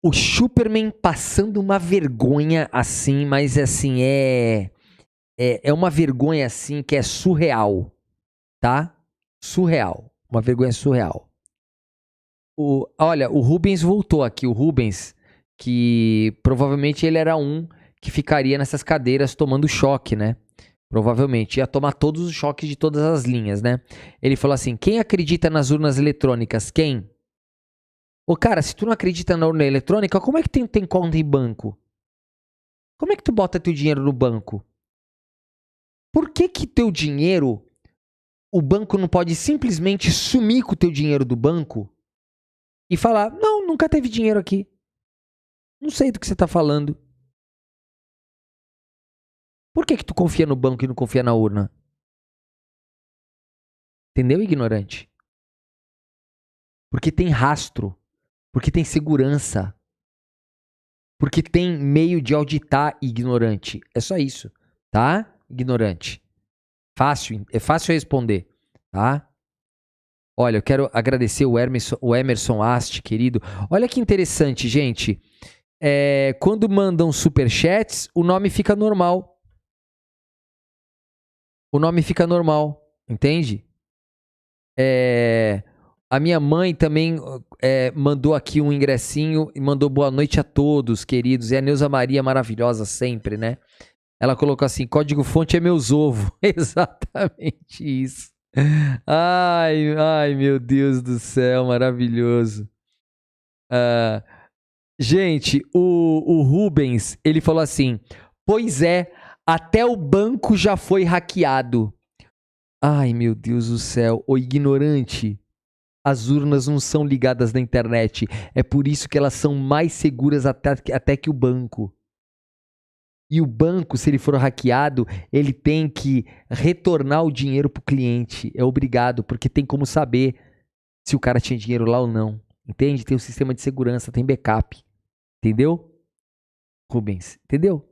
O Superman passando uma vergonha assim, mas assim, é uma vergonha assim que é surreal, tá? Surreal. Uma vergonha surreal. Olha, o Rubens voltou aqui. O Rubens, que provavelmente ele era um que ficaria nessas cadeiras tomando choque, né? Provavelmente. Ia tomar todos os choques de todas as linhas, né? Ele falou assim: quem acredita nas urnas eletrônicas? Quem? Ô, cara, se tu não acredita na urna eletrônica, como é que tem conta em banco? Como é que tu bota teu dinheiro no banco? Por que que teu dinheiro, o banco não pode simplesmente sumir com o teu dinheiro do banco e falar, não, nunca teve dinheiro aqui. Não sei do que você tá falando. Por que que tu confia no banco e não confia na urna? Entendeu, ignorante? Porque tem rastro. Porque tem segurança. Porque tem meio de auditar, ignorante. É só isso, tá? Ignorante. Fácil, é fácil responder, tá? Olha, eu quero agradecer o Emerson Ast, querido. Olha que interessante, gente. Quando mandam superchats, o nome fica normal. O nome fica normal, entende? A minha mãe também mandou aqui um ingressinho e mandou boa noite a todos, queridos. E a Neuza Maria, maravilhosa sempre, né? Ela colocou assim, código-fonte é meus ovos. Exatamente isso. Ai, meu Deus do céu, maravilhoso. Gente, o Rubens, ele falou assim, pois é, até o banco já foi hackeado. Ai, meu Deus do céu, ô ignorante. As urnas não são ligadas na internet. É por isso que elas são mais seguras até que o banco. E o banco, se ele for hackeado, ele tem que retornar o dinheiro pro cliente. É obrigado, porque tem como saber se o cara tinha dinheiro lá ou não. Entende? Tem um sistema de segurança, tem backup. Entendeu? Rubens, entendeu?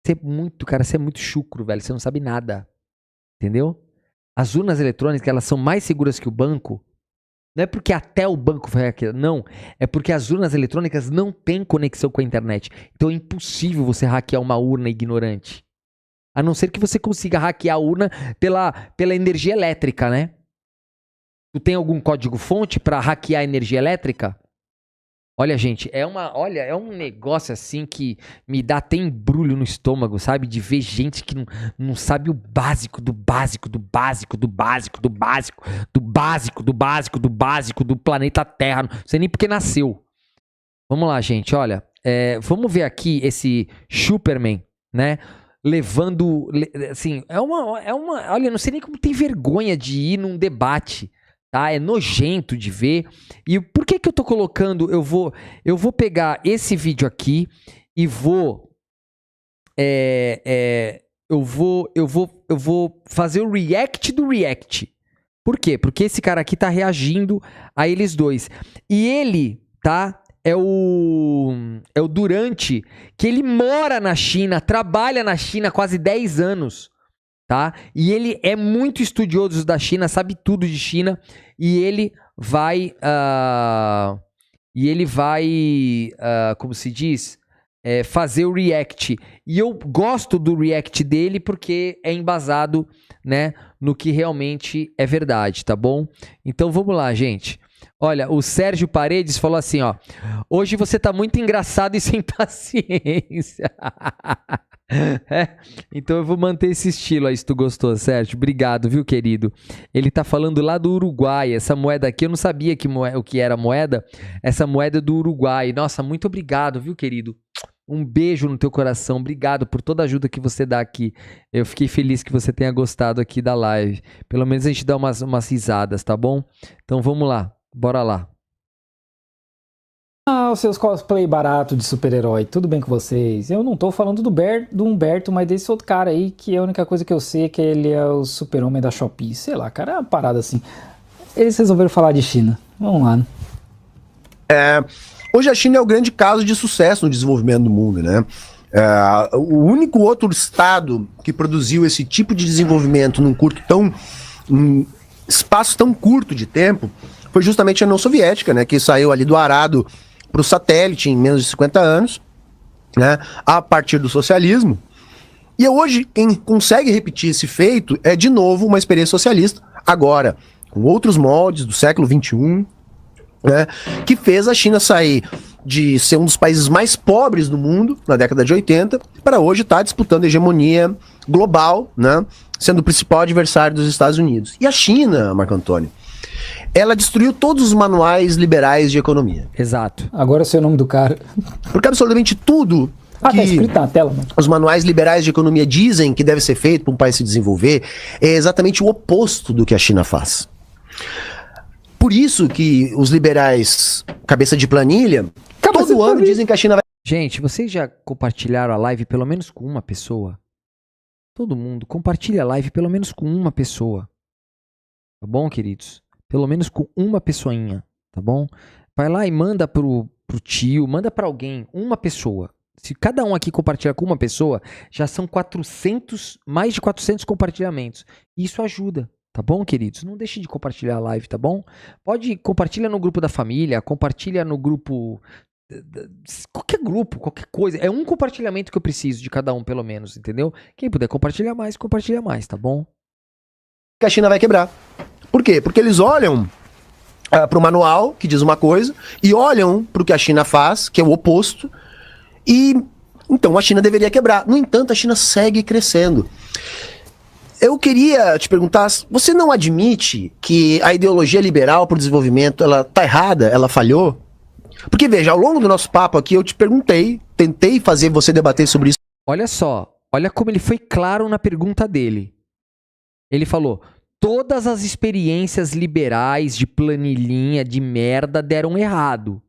Você é muito chucro, velho. Você não sabe nada. Entendeu? As urnas eletrônicas, elas são mais seguras que o banco. Não é porque até o banco foi hackeado, não. É porque as urnas eletrônicas não têm conexão com a internet. Então é impossível você hackear uma urna ignorante. A não ser que você consiga hackear a urna pela energia elétrica, né? Tu tem algum código-fonte para hackear a energia elétrica? Olha, gente, é um negócio assim que me dá até embrulho no estômago, sabe? De ver gente que não sabe o básico do básico, do básico, do básico, do básico, do básico, do básico, do básico do planeta Terra. Não sei nem porque nasceu. Vamos lá, gente, olha. Vamos ver aqui esse Superman, né? Levando, assim, olha, não sei nem como tem vergonha de ir num debate. Tá? É nojento de ver. E por que que eu tô colocando? Eu vou pegar esse vídeo aqui e vou eu vou fazer o react do react. Por quê? Porque esse cara aqui tá reagindo a eles dois. E ele, tá? É o Durante, que ele mora na China, trabalha na China há quase 10 anos. Tá? E ele é muito estudioso da China, sabe tudo de China, e ele vai, como se diz, fazer o react. E eu gosto do react dele porque é embasado, né, no que realmente é verdade, tá bom? Então vamos lá, gente. Olha, o Sérgio Paredes falou assim, ó, hoje você tá muito engraçado e sem paciência. Então eu vou manter esse estilo aí, se tu gostou, Sérgio. Obrigado, viu, querido? Ele tá falando lá do Uruguai. Essa moeda aqui, eu não sabia o que era moeda. Essa moeda é do Uruguai. Nossa, muito obrigado, viu, querido? Um beijo no teu coração. Obrigado por toda a ajuda que você dá aqui. Eu fiquei feliz que você tenha gostado aqui da live. Pelo menos a gente dá umas risadas, tá bom? Então vamos lá. Bora lá. Os seus cosplay barato de super-herói, tudo bem com vocês? Eu não tô falando do Humberto, mas desse outro cara aí, que a única coisa que eu sei é que ele é o super-homem da Shopee. Sei lá, cara, é uma parada assim. Eles resolveram falar de China. Vamos lá, né? Hoje a China é o grande caso de sucesso no desenvolvimento do mundo, né? O único outro estado que produziu esse tipo de desenvolvimento num espaço tão curto de tempo foi justamente a União Soviética, né? Que saiu ali do arado para o satélite em menos de 50 anos, né, a partir do socialismo. E hoje, quem consegue repetir esse feito é, de novo, uma experiência socialista, agora, com outros moldes do século XXI, né, que fez a China sair de ser um dos países mais pobres do mundo, na década de 80, para hoje estar disputando a hegemonia global, né, sendo o principal adversário dos Estados Unidos. E a China, Marco Antônio, ela destruiu todos os manuais liberais de economia. Exato. Agora eu sei o nome do cara. Porque absolutamente tudo Tá que escrito na tela, mano. os manuais liberais de economia dizem que deve ser feito para um país se desenvolver é exatamente o oposto do que a China faz. Por isso que os liberais cabeça de planilha, todo ano dizem que a China vai... Gente, vocês já compartilharam a live pelo menos com uma pessoa? Todo mundo, compartilha a live pelo menos com uma pessoa. Tá bom, queridos? Pelo menos com uma pessoinha, tá bom? Vai lá e manda pro tio, manda pra alguém, uma pessoa. Se cada um aqui compartilhar com uma pessoa, já são 400, mais de 400 compartilhamentos. Isso ajuda, tá bom, queridos? Não deixe de compartilhar a live, tá bom? Pode compartilhar no grupo da família, compartilha no grupo... Qualquer grupo, qualquer coisa. É um compartilhamento que eu preciso de cada um, pelo menos, entendeu? Quem puder compartilhar mais, compartilha mais, tá bom? que a China vai quebrar. Por quê? Porque eles olham para o manual, que diz uma coisa, e olham para o que a China faz, que é o oposto, e então a China deveria quebrar. No entanto, a China segue crescendo. Eu queria te perguntar, você não admite que a ideologia liberal para o desenvolvimento, ela tá errada, ela falhou? Porque veja, ao longo do nosso papo aqui, eu te perguntei, tentei fazer você debater sobre isso. Olha só, olha como ele foi claro na pergunta dele. Ele falou, todas as experiências liberais de planilhinha, de merda, deram errado.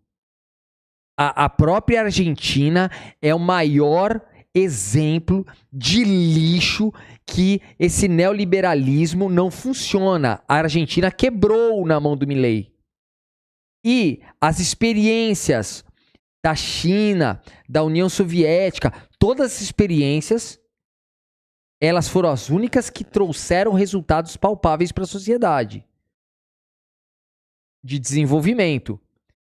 A própria Argentina é o maior exemplo de lixo que esse neoliberalismo não funciona. A Argentina quebrou na mão do Milei. E as experiências da China, da União Soviética, todas as experiências, elas foram as únicas que trouxeram resultados palpáveis para a sociedade de desenvolvimento.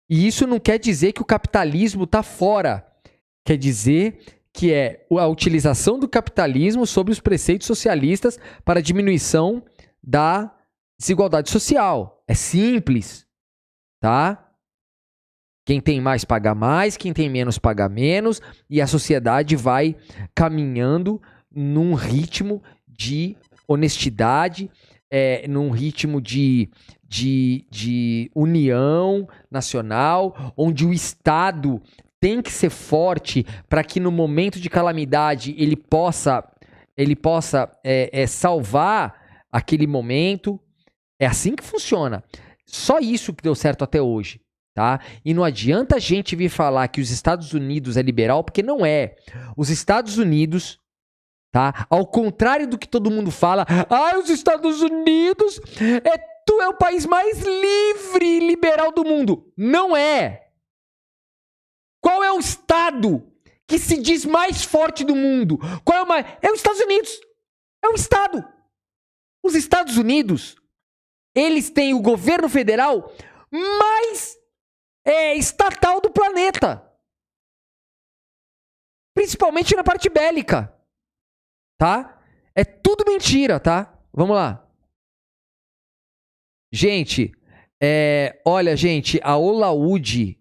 E isso não quer dizer que o capitalismo está fora. Quer dizer que é a utilização do capitalismo sobre os preceitos socialistas para a diminuição da desigualdade social. É simples, tá? Quem tem mais paga mais, quem tem menos paga menos, e a sociedade vai caminhando num ritmo de honestidade, num ritmo de união nacional, onde o Estado tem que ser forte para que no momento de calamidade ele possa salvar aquele momento. É assim que funciona. Só isso que deu certo até hoje, tá? E não adianta a gente vir falar que os Estados Unidos é liberal, porque não é. Os Estados Unidos, tá? Ao contrário do que todo mundo fala, os Estados Unidos é o país mais livre e liberal do mundo. Não é. Qual é o estado que se diz mais forte do mundo? É os Estados Unidos. É um estado. Os Estados Unidos, eles têm o governo federal mais estatal do planeta. Principalmente na parte bélica. Tá? É tudo mentira, tá? Vamos lá. Gente, olha, gente, a Olaúde,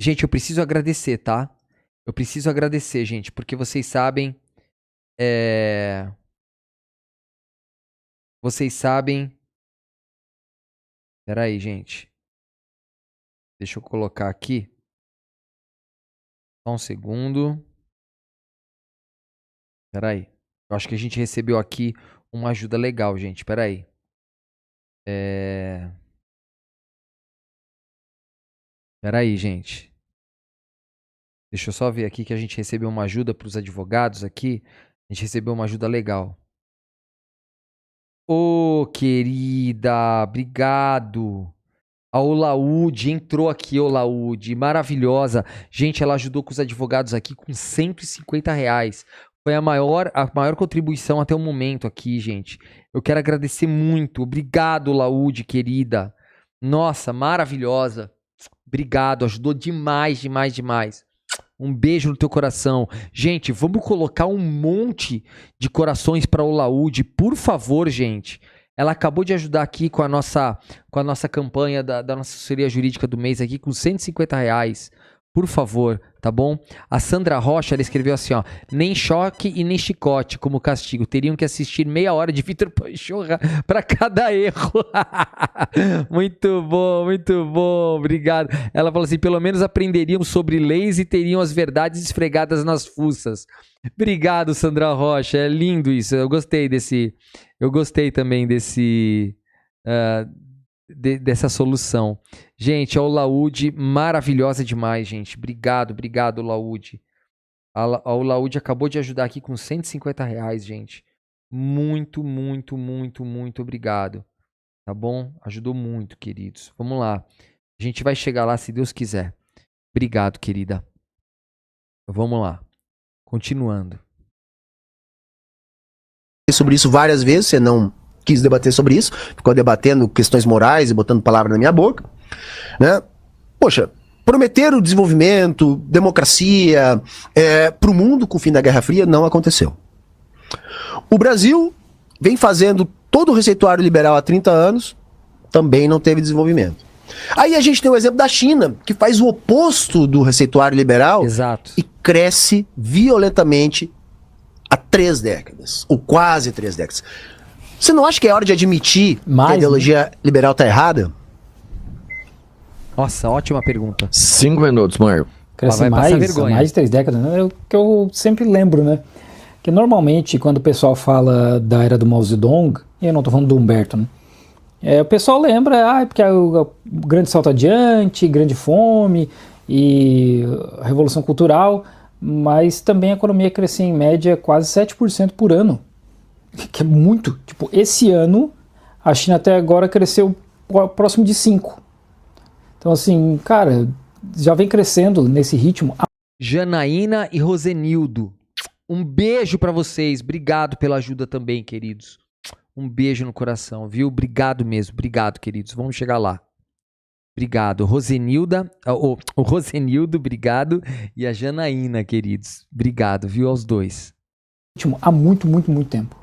gente, eu preciso agradecer, tá? Eu preciso agradecer, gente, porque vocês sabem, peraí, gente, deixa eu colocar aqui, só um segundo, peraí, eu acho que a gente recebeu aqui uma ajuda legal, gente, peraí. Peraí, gente. Deixa eu só ver aqui que a gente recebeu uma ajuda para os advogados aqui. A gente recebeu uma ajuda legal. Ô, querida, obrigado. A Olaúde entrou aqui, Olaúde, maravilhosa. Gente, ela ajudou com os advogados aqui com R$150. Foi a maior contribuição até o momento aqui, gente. Eu quero agradecer muito. Obrigado, Olaúde, querida. Nossa, maravilhosa. Obrigado, ajudou demais, demais, demais. Um beijo no teu coração. Gente, vamos colocar um monte de corações para o Olaúde, por favor, gente. Ela acabou de ajudar aqui com a nossa campanha da nossa assessoria jurídica do mês aqui com R$150. Por favor, tá bom? A Sandra Rocha, ela escreveu assim, ó. Nem choque e nem chicote como castigo. Teriam que assistir meia hora de Vitor Panchorra pra cada erro. Muito bom. Obrigado. Ela falou assim, pelo menos aprenderiam sobre leis e teriam as verdades esfregadas nas fuças. Obrigado, Sandra Rocha. É lindo isso. Eu gostei também dessa solução. Gente, a Olaúde, maravilhosa demais, gente. Obrigado, Olaúde. A Olaúde acabou de ajudar aqui com R$150, gente. Muito obrigado. Tá bom? Ajudou muito, queridos. Vamos lá. A gente vai chegar lá se Deus quiser. Obrigado, querida. Vamos lá. Continuando. Sobre isso várias vezes, você não quis debater sobre isso, ficou debatendo questões morais e botando palavra na minha boca, né? Poxa, prometeram desenvolvimento, democracia para o mundo com o fim da Guerra Fria não aconteceu. O Brasil vem fazendo todo o receituário liberal há 30 anos, também não teve desenvolvimento. Aí a gente tem o exemplo da China, que faz o oposto do receituário liberal. Exato. E cresce violentamente há 3 décadas, ou quase 3 décadas. Você não acha que é hora de admitir que a ideologia liberal tá errada? Nossa, ótima pergunta. 5 minutos, Mário. Cresce mais de 3 décadas, né? É o que eu sempre lembro, né? Que normalmente, quando o pessoal fala da era do Mao Zedong, e eu não tô falando do Humberto, né? O pessoal lembra, porque é o grande salto adiante, grande fome e a revolução cultural, mas também a economia crescia em média quase 7% por ano. Que é muito. Tipo, esse ano, a China até agora cresceu próximo de 5%. Então, assim, cara, já vem crescendo nesse ritmo. Janaína e Rosenildo, um beijo pra vocês. Obrigado pela ajuda também, queridos. Um beijo no coração, viu? Obrigado mesmo. Obrigado, queridos. Vamos chegar lá. Obrigado. Rosenilda, o Rosenildo, obrigado. E a Janaína, queridos. Obrigado, viu? Aos dois. Há muito tempo.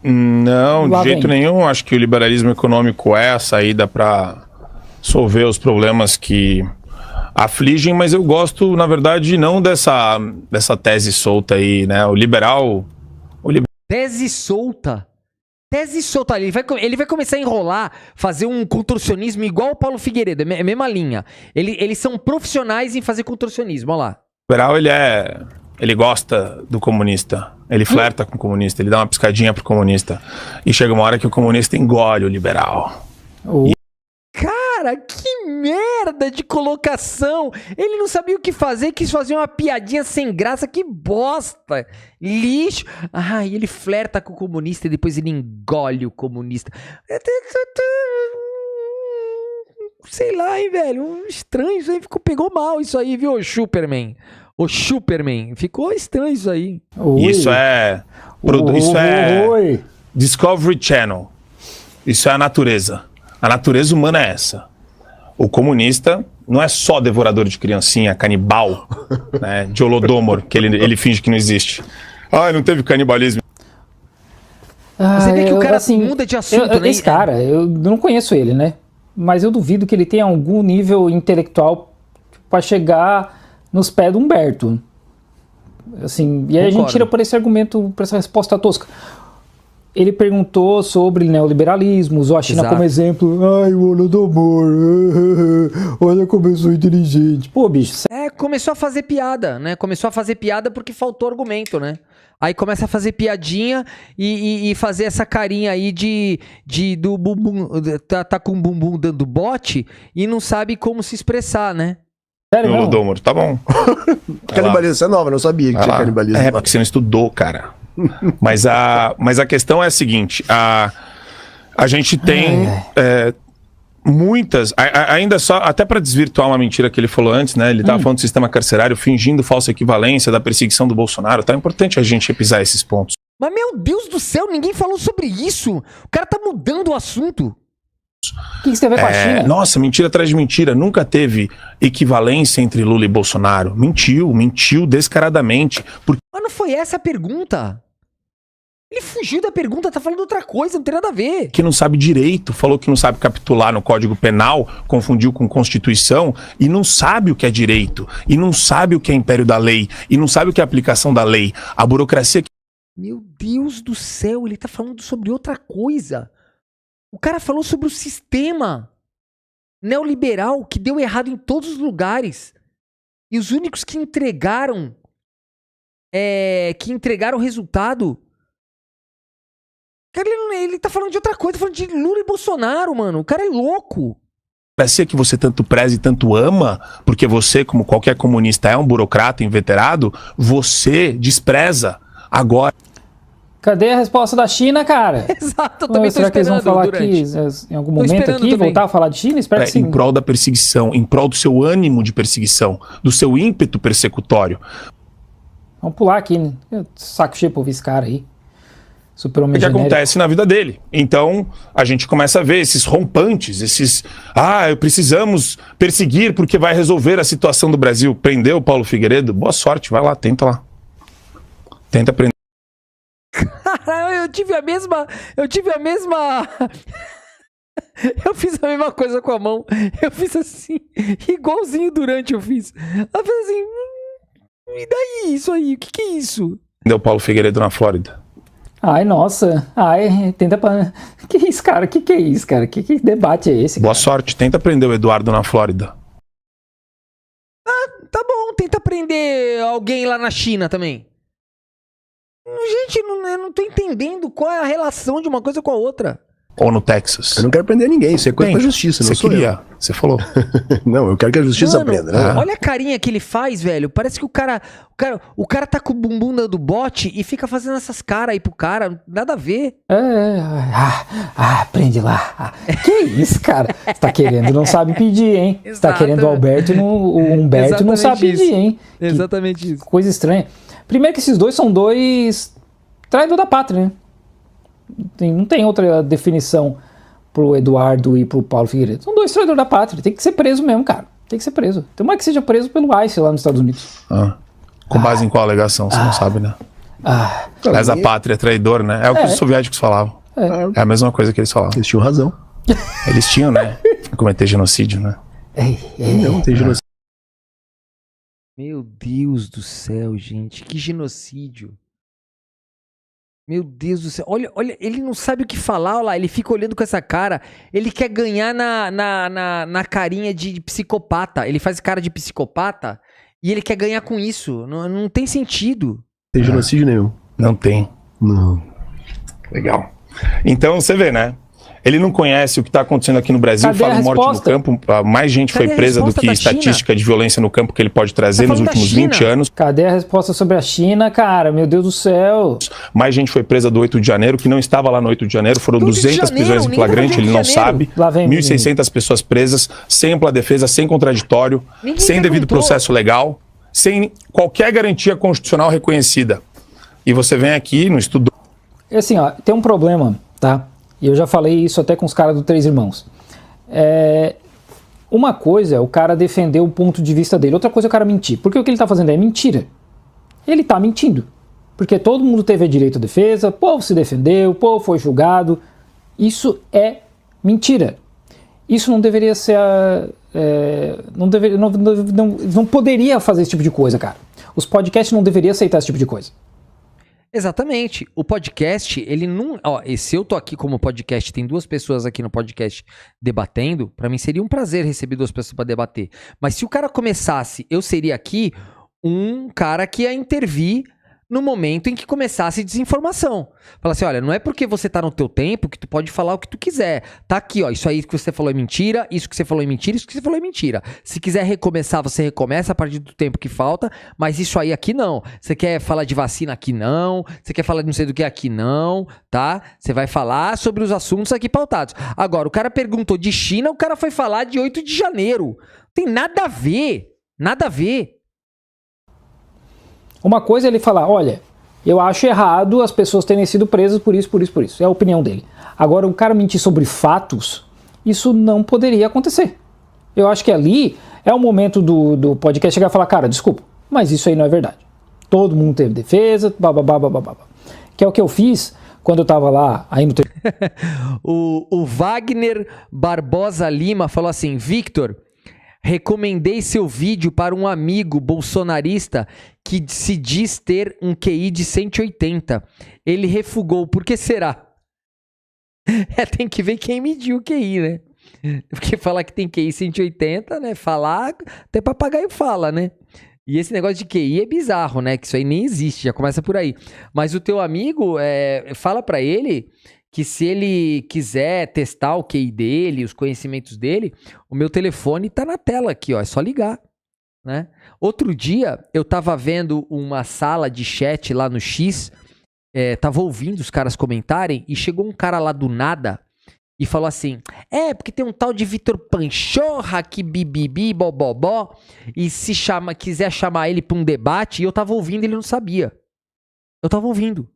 Não, Lá de jeito nenhum. Acho que o liberalismo econômico é a saída para solver os problemas que afligem, mas eu gosto, na verdade, não dessa tese solta aí, né? O liberal... Tese solta. Ele vai começar a enrolar, fazer um contorcionismo igual o Paulo Figueiredo, é a mesma linha. Eles são profissionais em fazer contorcionismo, olha lá. O liberal, ele gosta do comunista, ele flerta com o comunista, ele dá uma piscadinha pro comunista. E chega uma hora que o comunista engole o liberal. Cara, que merda de colocação! Ele não sabia o que fazer, quis fazer uma piadinha sem graça, que bosta! Lixo! E ele flerta com o comunista e depois ele engole o comunista. Sei lá, hein, velho? Estranho isso aí, pegou mal isso aí, viu, Superman? O Superman, ficou estranho isso aí. Isso é Discovery Channel. Isso é a natureza. A natureza humana é essa. O comunista não é só devorador de criancinha, canibal, né, de Holodomor, que ele finge que não existe. Não teve canibalismo. Você vê que o cara muda de assunto, né? Esse cara, eu não conheço ele, né? Mas eu duvido que ele tenha algum nível intelectual para chegar nos pés do Humberto. Assim, e aí a gente tira por esse argumento, por essa resposta tosca. Ele perguntou sobre neoliberalismo, usou a China como exemplo. O Holodomor, olha como eu sou inteligente. Pô, bicho. Começou a fazer piada, né? Começou a fazer piada porque faltou argumento, né? Aí começa a fazer piadinha e fazer essa carinha aí do bumbum, tá com o bumbum dando bote e não sabe como se expressar, né? Sério, não? Holodomor, tá bom. Canibalismo, isso é nova, não sabia que tinha canibalismo. Porque você não estudou, cara. Mas a questão é a seguinte, a gente tem muitas, ainda só, até para desvirtuar uma mentira que ele falou antes, né? Ele estava falando do sistema carcerário, fingindo falsa equivalência da perseguição do Bolsonaro. Tá importante a gente repisar esses pontos. Mas, meu Deus do céu, ninguém falou sobre isso. O cara tá mudando o assunto. O que isso tem a ver com a China? Nossa, mentira atrás de mentira. Nunca teve equivalência entre Lula e Bolsonaro. Mentiu descaradamente. Mas não foi essa a pergunta. Ele fugiu da pergunta, tá falando outra coisa, não tem nada a ver. Que não sabe direito, falou que não sabe capitular no Código Penal, confundiu com Constituição, e não sabe o que é direito, e não sabe o que é império da lei, e não sabe o que é aplicação da lei. A burocracia... Meu Deus do céu, ele tá falando sobre outra coisa. O cara falou sobre o sistema neoliberal que deu errado em todos os lugares. E os únicos que entregaram o resultado... Cara, ele tá falando de outra coisa, tá falando de Lula e Bolsonaro, mano. O cara é louco. Burocracia que você tanto preza e tanto ama, porque você, como qualquer comunista, é um burocrata inveterado, você despreza agora. Cadê a resposta da China, cara? Exato, eu também tô Será que eles vão falar durante. aqui, em algum momento aqui, também. voltar a falar de China? Espero que sim. Em prol da perseguição, em prol do seu ânimo de perseguição, do seu ímpeto persecutório. Vamos pular aqui, né? Saco cheio pra ouvir esse cara aí. Super-homem O que genérico. acontece na vida dele. Então, a gente começa a ver esses rompantes, precisamos perseguir porque vai resolver a situação do Brasil. Prendeu o Paulo Figueiredo? Boa sorte, vai lá, tenta lá. Tenta prender. Caralho, eu tive a mesma... Eu fiz a mesma coisa com a mão. Eu fiz assim, igualzinho Durante eu fiz. Eu fiz assim, e daí, isso aí, o que é isso? Prendeu o Paulo Figueiredo na Flórida. Ai, nossa. Ai, tenta pra... Que isso, cara? Que é isso, cara? Que debate é esse, cara? Boa sorte, tenta prender o Eduardo na Flórida. Tá bom, tenta prender alguém lá na China também. Gente, eu não tô entendendo qual é a relação de uma coisa com a outra. Ou no Texas. Eu não quero prender ninguém, isso é coisa da justiça, não Você sou queria, você falou. eu. Não, eu quero que a justiça Mano, prenda, né? olha a carinha que ele faz, velho. Parece que o cara tá com o bumbum do bote e fica fazendo essas caras aí pro cara. Nada a ver. Prende lá. Que isso, cara? Você tá querendo, não sabe pedir, hein? Você tá Exato. querendo o Alberto, o Humberto não sabe Exatamente pedir, hein? Exatamente isso. Coisa estranha. Primeiro que esses dois são dois traidores da pátria, né? Não tem outra definição pro Eduardo e pro Paulo Figueiredo. São dois traidores da pátria. Tem que ser preso mesmo, cara. Tem que ser preso. Tem mais que seja preso pelo ICE lá nos Estados Unidos. Com base em qual alegação? Você não sabe, né? Mas a pátria é traidor, né? É o que os soviéticos falavam. É a mesma coisa que eles falavam. Eles tinham razão. Eles tinham, né? Cometer genocídio, né? Não, tem genocídio. Meu Deus do céu, gente. Que genocídio. Meu Deus do céu. Olha, ele não sabe o que falar, olha lá. Ele fica olhando com essa cara. Ele quer ganhar na carinha de psicopata. Ele faz cara de psicopata e ele quer ganhar com isso. Não tem sentido. Tem genocídio nenhum. Não tem. Não. Legal. Então, você vê, né? Ele não conhece o que está acontecendo aqui no Brasil, Cadê fala a de morte no resposta? campo. Mais gente Cadê foi a presa do resposta que da China? estatística de violência no campo que ele pode trazer Tá nos falando da últimos 20 China? anos. Cadê a resposta sobre a China, cara? Meu Deus do céu. Mais gente foi presa do 8 de janeiro, que não estava lá no 8 de janeiro. Foram 8 de 200 janeiro, prisões em ninguém tava flagrante, no 8 ele de não janeiro. sabe. Lá vem, 1.600 pessoas presas, sem ampla defesa, sem contraditório, Ninguém sem devido perguntou. processo legal, sem qualquer garantia constitucional reconhecida. E você vem aqui no estudo... Assim, ó, tem um problema, tá? E eu já falei isso até com os caras do Três Irmãos. Uma coisa é o cara defender o ponto de vista dele, outra coisa é o cara mentir. Porque o que ele tá fazendo é mentira. Ele tá mentindo. Porque todo mundo teve direito à defesa, o povo se defendeu, o povo foi julgado. Isso é mentira. Isso não deveria ser... não poderia fazer esse tipo de coisa, cara. Os podcasts não deveriam aceitar esse tipo de coisa. Exatamente. O podcast, ele não... Ó, e se eu tô aqui como podcast, tem duas pessoas aqui no podcast debatendo, pra mim seria um prazer receber duas pessoas pra debater. Mas se o cara começasse, eu seria aqui um cara que ia intervir no momento em que começasse desinformação. Fala assim, olha, não é porque você tá no teu tempo que tu pode falar o que tu quiser. Tá aqui, ó, isso aí que você falou é mentira, isso que você falou é mentira, isso que você falou é mentira. Se quiser recomeçar, você recomeça a partir do tempo que falta, mas isso aí aqui não. Você quer falar de vacina aqui não, você quer falar de não sei do que aqui não, tá? Você vai falar sobre os assuntos aqui pautados. Agora, o cara perguntou de China, o cara foi falar de 8 de janeiro. Tem nada a ver, nada a ver. Uma coisa é ele falar, olha, eu acho errado as pessoas terem sido presas por isso, por isso, por isso. É a opinião dele. Agora, o cara mentir sobre fatos, isso não poderia acontecer. Eu acho que ali é o momento do podcast chegar e falar, cara, desculpa, mas isso aí não é verdade. Todo mundo teve defesa, bababá. Que é o que eu fiz quando eu tava lá, aí no... O Wagner Barbosa Lima falou assim, Victor, recomendei seu vídeo para um amigo bolsonarista que se diz ter um QI de 180. Ele refugou, por que será? Tem que ver quem mediu o QI, né? Porque falar que tem QI 180, né? Falar, até papagaio fala, né? E esse negócio de QI é bizarro, né? Que isso aí nem existe, já começa por aí. Mas o teu amigo, fala pra ele que se ele quiser testar o QI dele, os conhecimentos dele, o meu telefone tá na tela aqui, ó. É só ligar, né? Outro dia, eu tava vendo uma sala de chat lá no X, tava ouvindo os caras comentarem, e chegou um cara lá do nada e falou assim, porque tem um tal de Vitor Panchorra que bibibi, bobobó, e se quiser chamar ele pra um debate, e eu tava ouvindo e ele não sabia. Eu tava ouvindo.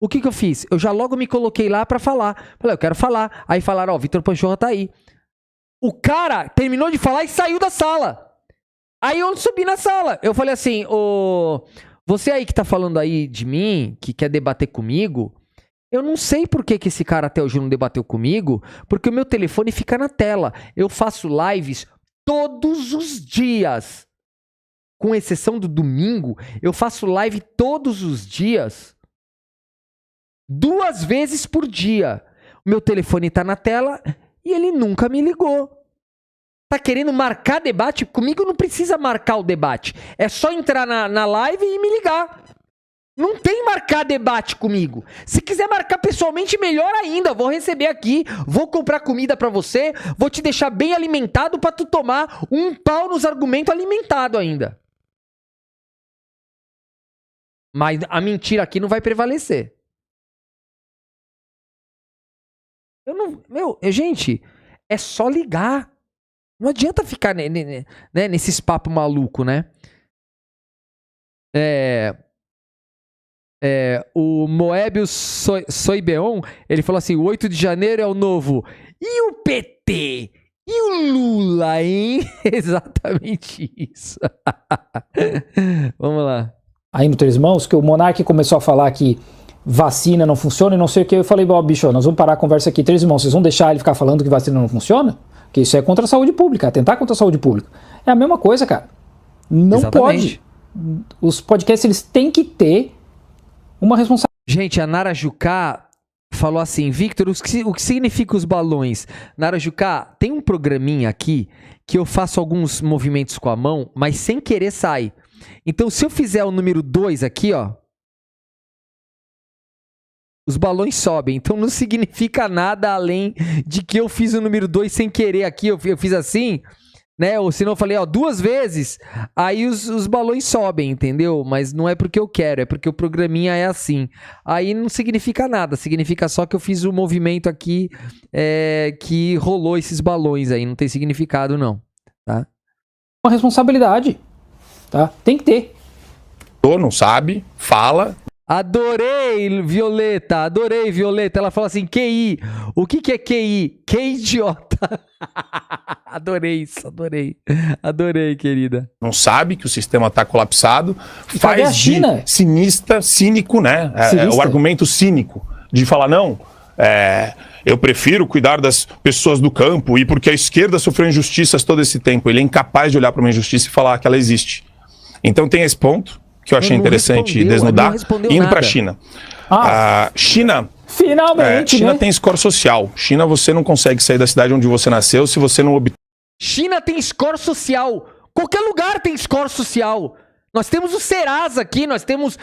O que eu fiz? Eu já logo me coloquei lá pra falar. Falei, eu quero falar. Aí falaram, ó, Vitor Panchorra tá aí. O cara terminou de falar e saiu da sala. Aí eu subi na sala. Eu falei assim, você aí que tá falando aí de mim, que quer debater comigo, eu não sei por que esse cara até hoje não debateu comigo, porque o meu telefone fica na tela. Eu faço lives todos os dias. Com exceção do domingo, eu faço live todos os dias. 2 vezes por dia. O meu telefone tá na tela e ele nunca me ligou. Tá querendo marcar debate? Comigo não precisa marcar o debate. É só entrar na live e me ligar. Não tem marcar debate comigo. Se quiser marcar pessoalmente, melhor ainda. Vou receber aqui, vou comprar comida pra você, vou te deixar bem alimentado pra tu tomar um pau nos argumentos alimentado ainda. Mas a mentira aqui não vai prevalecer. Gente, é só ligar. Não adianta ficar nesses papos malucos, né? O Moebius Soibeon, ele falou assim, o 8 de janeiro é o novo. E o PT? E o Lula, hein? Exatamente isso. Vamos lá. Aí no Três Mãos, que o Monark começou a falar que vacina não funciona e não sei o que, eu falei, bicho, nós vamos parar a conversa aqui, Três Mãos, vocês vão deixar ele ficar falando que vacina não funciona? Porque isso é contra a saúde pública, atentar contra a saúde pública. É a mesma coisa, cara. Não Exatamente. Pode. Os podcasts, eles têm que ter uma responsabilidade. Gente, a Nara Jucá falou assim, Victor, o que significa os balões? Nara Jucá, tem um programinha aqui que eu faço alguns movimentos com a mão, mas sem querer sai. Então, se eu fizer o número 2 aqui, ó, os balões sobem. Então, não significa nada além de que eu fiz o número 2 sem querer aqui. Eu fiz assim, né? Ou senão eu falei, 2 vezes, aí os balões sobem, entendeu? Mas não é porque eu quero, é porque o programinha é assim. Aí não significa nada, significa só que eu fiz o movimento aqui que rolou esses balões aí. Não tem significado, não. Tá? Uma responsabilidade. Tá? Tem que ter. Não sabe, fala. Adorei, Violeta. Ela falou assim, QI. O que é QI? Que idiota. Adorei isso, adorei, querida. Não sabe que o sistema tá colapsado. Faz de sinista, cínico, né? O argumento cínico de falar, não, eu prefiro cuidar das pessoas do campo e porque a esquerda sofreu injustiças todo esse tempo. Ele é incapaz de olhar para uma injustiça e falar que ela existe. Então tem esse ponto que eu achei interessante desnudar, indo para a China. China, finalmente, China tem score social. China, você não consegue sair da cidade onde você nasceu se você não obter. China tem score social. Qualquer lugar tem score social. Nós temos o Serasa aqui, nós temos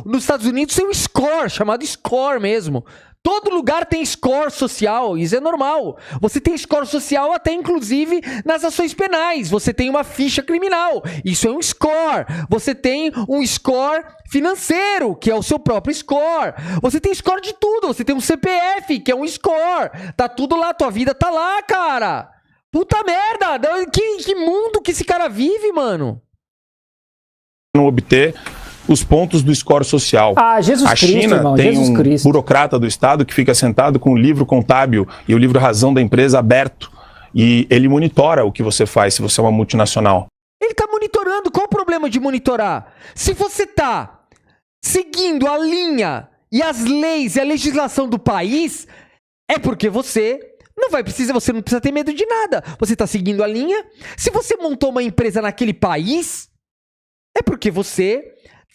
nos Estados Unidos tem um score, chamado score mesmo. Todo lugar tem score social, isso é normal. Você tem score social até inclusive nas ações penais. Você tem uma ficha criminal, isso é um score. Você tem um score financeiro, que é o seu próprio score. Você tem score de tudo, você tem um CPF, que é um score. Tá tudo lá, tua vida tá lá, cara. Puta merda, que mundo que esse cara vive, mano. Não obter, os pontos do score social. Ah, Jesus A Cristo, China irmão, tem Jesus um Cristo. burocrata do Estado que fica sentado com o livro contábil e o livro razão da empresa aberto. E ele monitora o que você faz se você é uma multinacional. Ele tá monitorando. Qual o problema de monitorar? Se você tá seguindo a linha e as leis e a legislação do país, é porque você você não precisa ter medo de nada. Você tá seguindo a linha. Se você montou uma empresa naquele país, é porque você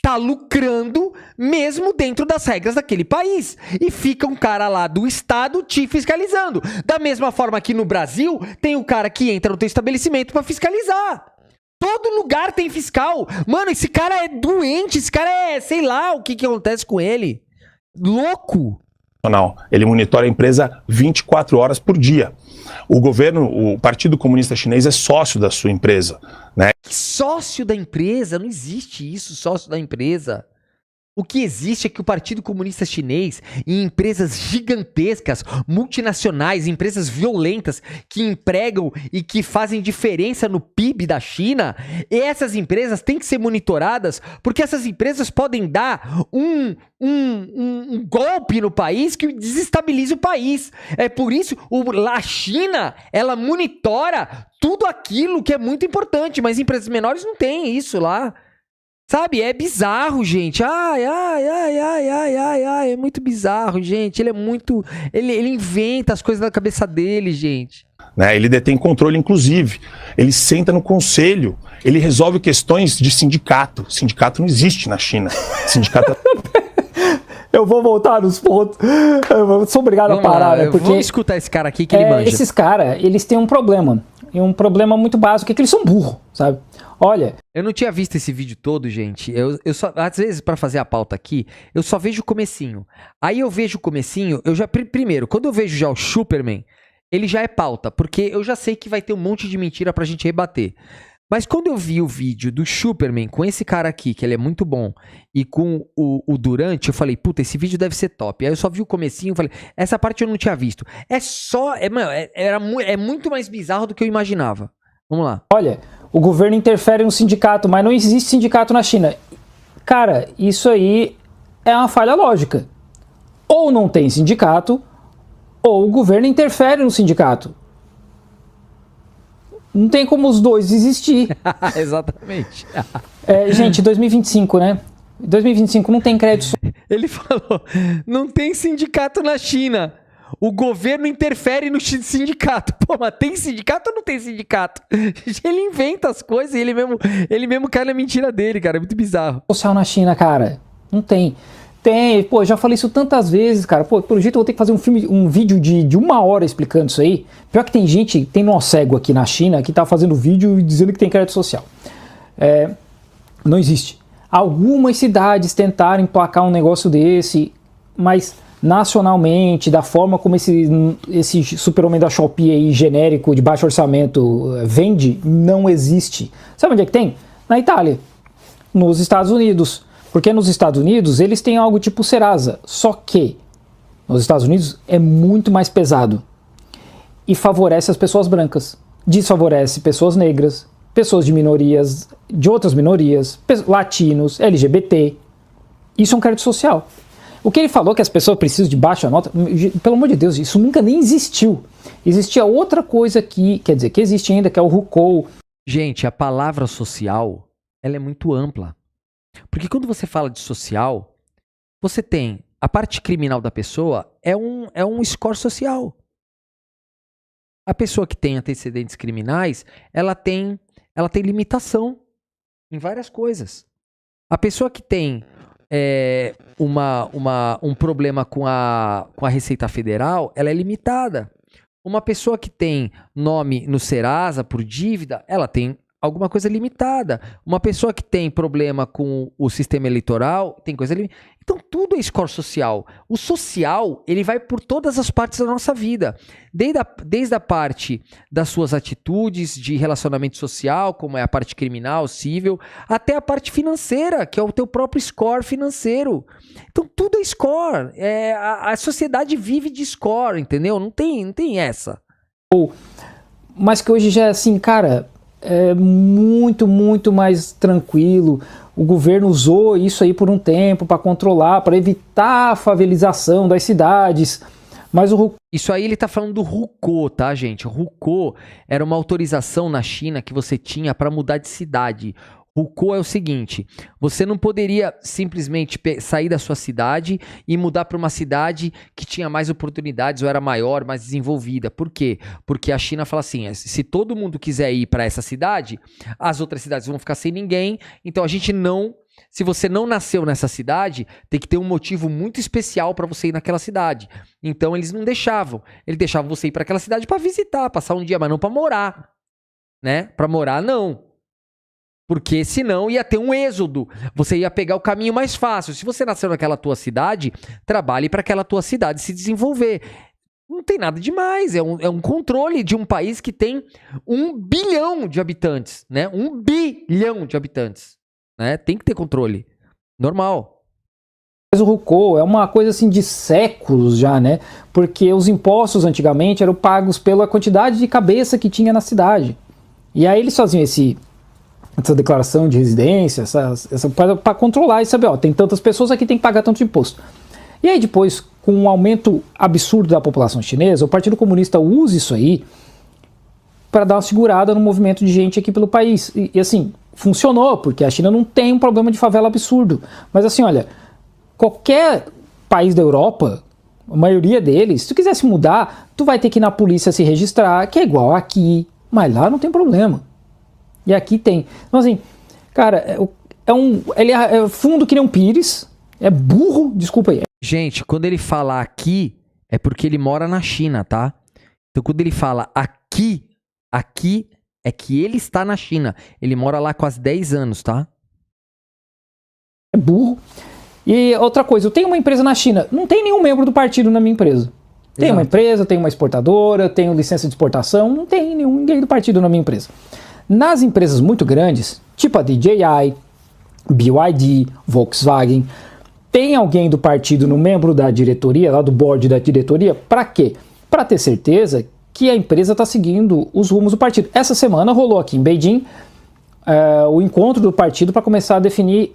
tá lucrando mesmo dentro das regras daquele país. E fica um cara lá do Estado te fiscalizando. Da mesma forma que no Brasil, tem o cara que entra no teu estabelecimento pra fiscalizar. Todo lugar tem fiscal. Mano, esse cara é doente, esse cara é, sei lá, o que acontece com ele. Louco. Ele monitora a empresa 24 horas por dia. O governo, o Partido Comunista Chinês é sócio da sua empresa, né? Sócio da empresa? Não existe isso, sócio da empresa. O que existe é que o Partido Comunista Chinês e empresas gigantescas, multinacionais, empresas violentas que empregam e que fazem diferença no PIB da China, essas empresas têm que ser monitoradas porque essas empresas podem dar um golpe no país que desestabiliza o país. É por isso a China, ela monitora tudo aquilo que é muito importante, mas empresas menores não têm isso lá. Sabe, é bizarro, gente. Ai, é muito bizarro, gente. Ele é muito... Ele inventa as coisas na cabeça dele, gente. Né? Ele detém controle, inclusive. Ele senta no conselho. Ele resolve questões de sindicato. Sindicato não existe na China. Sindicato... Eu vou voltar nos pontos. Eu sou obrigado a parar, né? Porque vamos escutar esse cara aqui que ele manja. Esses caras, eles têm um problema. E um problema muito básico, é que eles são burros, sabe? Olha... Eu não tinha visto esse vídeo todo, gente. Eu só, às vezes, pra fazer a pauta aqui, eu só vejo o comecinho. Aí eu vejo o comecinho, eu já... Primeiro, quando eu vejo já o Superman, ele já é pauta, porque eu já sei que vai ter um monte de mentira pra gente rebater. Mas quando eu vi o vídeo do Superman com esse cara aqui, que ele é muito bom, e com o Durante, eu falei, puta, esse vídeo deve ser top. Aí eu só vi o comecinho e falei, essa parte eu não tinha visto. É muito mais bizarro do que eu imaginava. Vamos lá. Olha, o governo interfere no sindicato, mas não existe sindicato na China. Cara, isso aí é uma falha lógica. Ou não tem sindicato, ou o governo interfere no sindicato. Não tem como os dois existir. Exatamente. Gente, 2025, né? 2025 não tem crédito. Ele falou, não tem sindicato na China. O governo interfere no sindicato. Pô, mas tem sindicato ou não tem sindicato? Ele inventa as coisas e ele mesmo cai na mentira dele, cara. É muito bizarro. Social na China, cara. Não tem. Tem, pô, já falei isso tantas vezes, cara. Pô, pelo jeito eu vou ter que fazer um vídeo de 1 hora explicando isso aí. Pior que tem gente, tem nó cego aqui na China que tá fazendo vídeo dizendo que tem crédito social. Não existe. Algumas cidades tentaram emplacar um negócio desse, mas nacionalmente, da forma como esse super-homem da Shopee aí, genérico, de baixo orçamento, vende, não existe. Sabe onde é que tem? Na Itália, nos Estados Unidos. Porque nos Estados Unidos eles têm algo tipo Serasa, só que nos Estados Unidos é muito mais pesado e favorece as pessoas brancas, desfavorece pessoas negras, pessoas de minorias, de outras minorias, latinos, LGBT. Isso é um crédito social. O que ele falou que as pessoas precisam de baixa nota, pelo amor de Deus, isso nunca nem existiu. Existia outra coisa aqui, quer dizer, que existe ainda, que é o RUCOL. Gente, a palavra social, ela é muito ampla. Porque quando você fala de social, você tem a parte criminal da pessoa, é um score social. A pessoa que tem antecedentes criminais, ela tem limitação em várias coisas. A pessoa que tem um problema com a Receita Federal, ela é limitada. Uma pessoa que tem nome no Serasa por dívida, ela tem alguma coisa limitada. Uma pessoa que tem problema com o sistema eleitoral, tem coisa limitada. Então tudo é score social. O social, ele vai por todas as partes da nossa vida. Desde a parte das suas atitudes de relacionamento social, como é a parte criminal, civil, até a parte financeira, que é o teu próprio score financeiro. Então tudo é score. A sociedade vive de score, entendeu? Não tem essa. Mas que hoje já é assim, cara... é muito, muito mais tranquilo. o governo usou isso aí por um tempo para controlar, para evitar a favelização das cidades. Mas Isso aí ele tá falando do Hukou, tá, gente? O Hukou era uma autorização na China que você tinha para mudar de cidade. Hukou é o seguinte, você não poderia simplesmente sair da sua cidade e mudar para uma cidade que tinha mais oportunidades ou era maior, mais desenvolvida. Por quê? Porque a China fala assim, se todo mundo quiser ir para essa cidade, as outras cidades vão ficar sem ninguém, então a gente não... Se você não nasceu nessa cidade, tem que ter um motivo muito especial para você ir naquela cidade. Então eles não deixavam. Eles deixavam você ir para aquela cidade para visitar, passar um dia, mas não para morar, né? Para morar não. Porque senão ia ter um êxodo. Você ia pegar o caminho mais fácil. Se você nasceu naquela tua cidade, trabalhe para aquela tua cidade se desenvolver. Não tem nada demais. É um controle de um país que tem 1 bilhão de habitantes, né? 1 bilhão de habitantes. Né? Tem que ter controle. Normal. Mas o Hukou é uma coisa assim de séculos já, né? Porque os impostos antigamente eram pagos pela quantidade de cabeça que tinha na cidade. E aí eles faziam essa declaração de residência, para controlar e saber, ó, tem tantas pessoas aqui, tem que pagar tanto imposto. E aí depois, com um aumento absurdo da população chinesa, o Partido Comunista usa isso aí para dar uma segurada no movimento de gente aqui pelo país. E assim... funcionou, porque a China não tem um problema de favela absurdo. Mas assim, olha, qualquer país da Europa, a maioria deles, se tu quiser se mudar, tu vai ter que ir na polícia se registrar, que é igual aqui, mas lá não tem problema. E aqui tem. Então assim, cara, ele é fundo que nem um pires, é burro, desculpa aí. Gente, quando ele fala aqui, é porque ele mora na China, tá? Então quando ele fala aqui é que ele está na China. Ele mora lá quase 10 anos, tá? É burro. E outra coisa, eu tenho uma empresa na China. Não tem nenhum membro do partido na minha empresa. Tem uma empresa, tem uma exportadora, tenho licença de exportação. Não tem ninguém do partido na minha empresa. Nas empresas muito grandes, tipo a DJI, BYD, Volkswagen, tem alguém do partido no membro da diretoria, lá do board da diretoria. Para quê? Para ter certeza que a empresa está seguindo os rumos do partido. Essa semana rolou aqui em Beijing o encontro do partido para começar a definir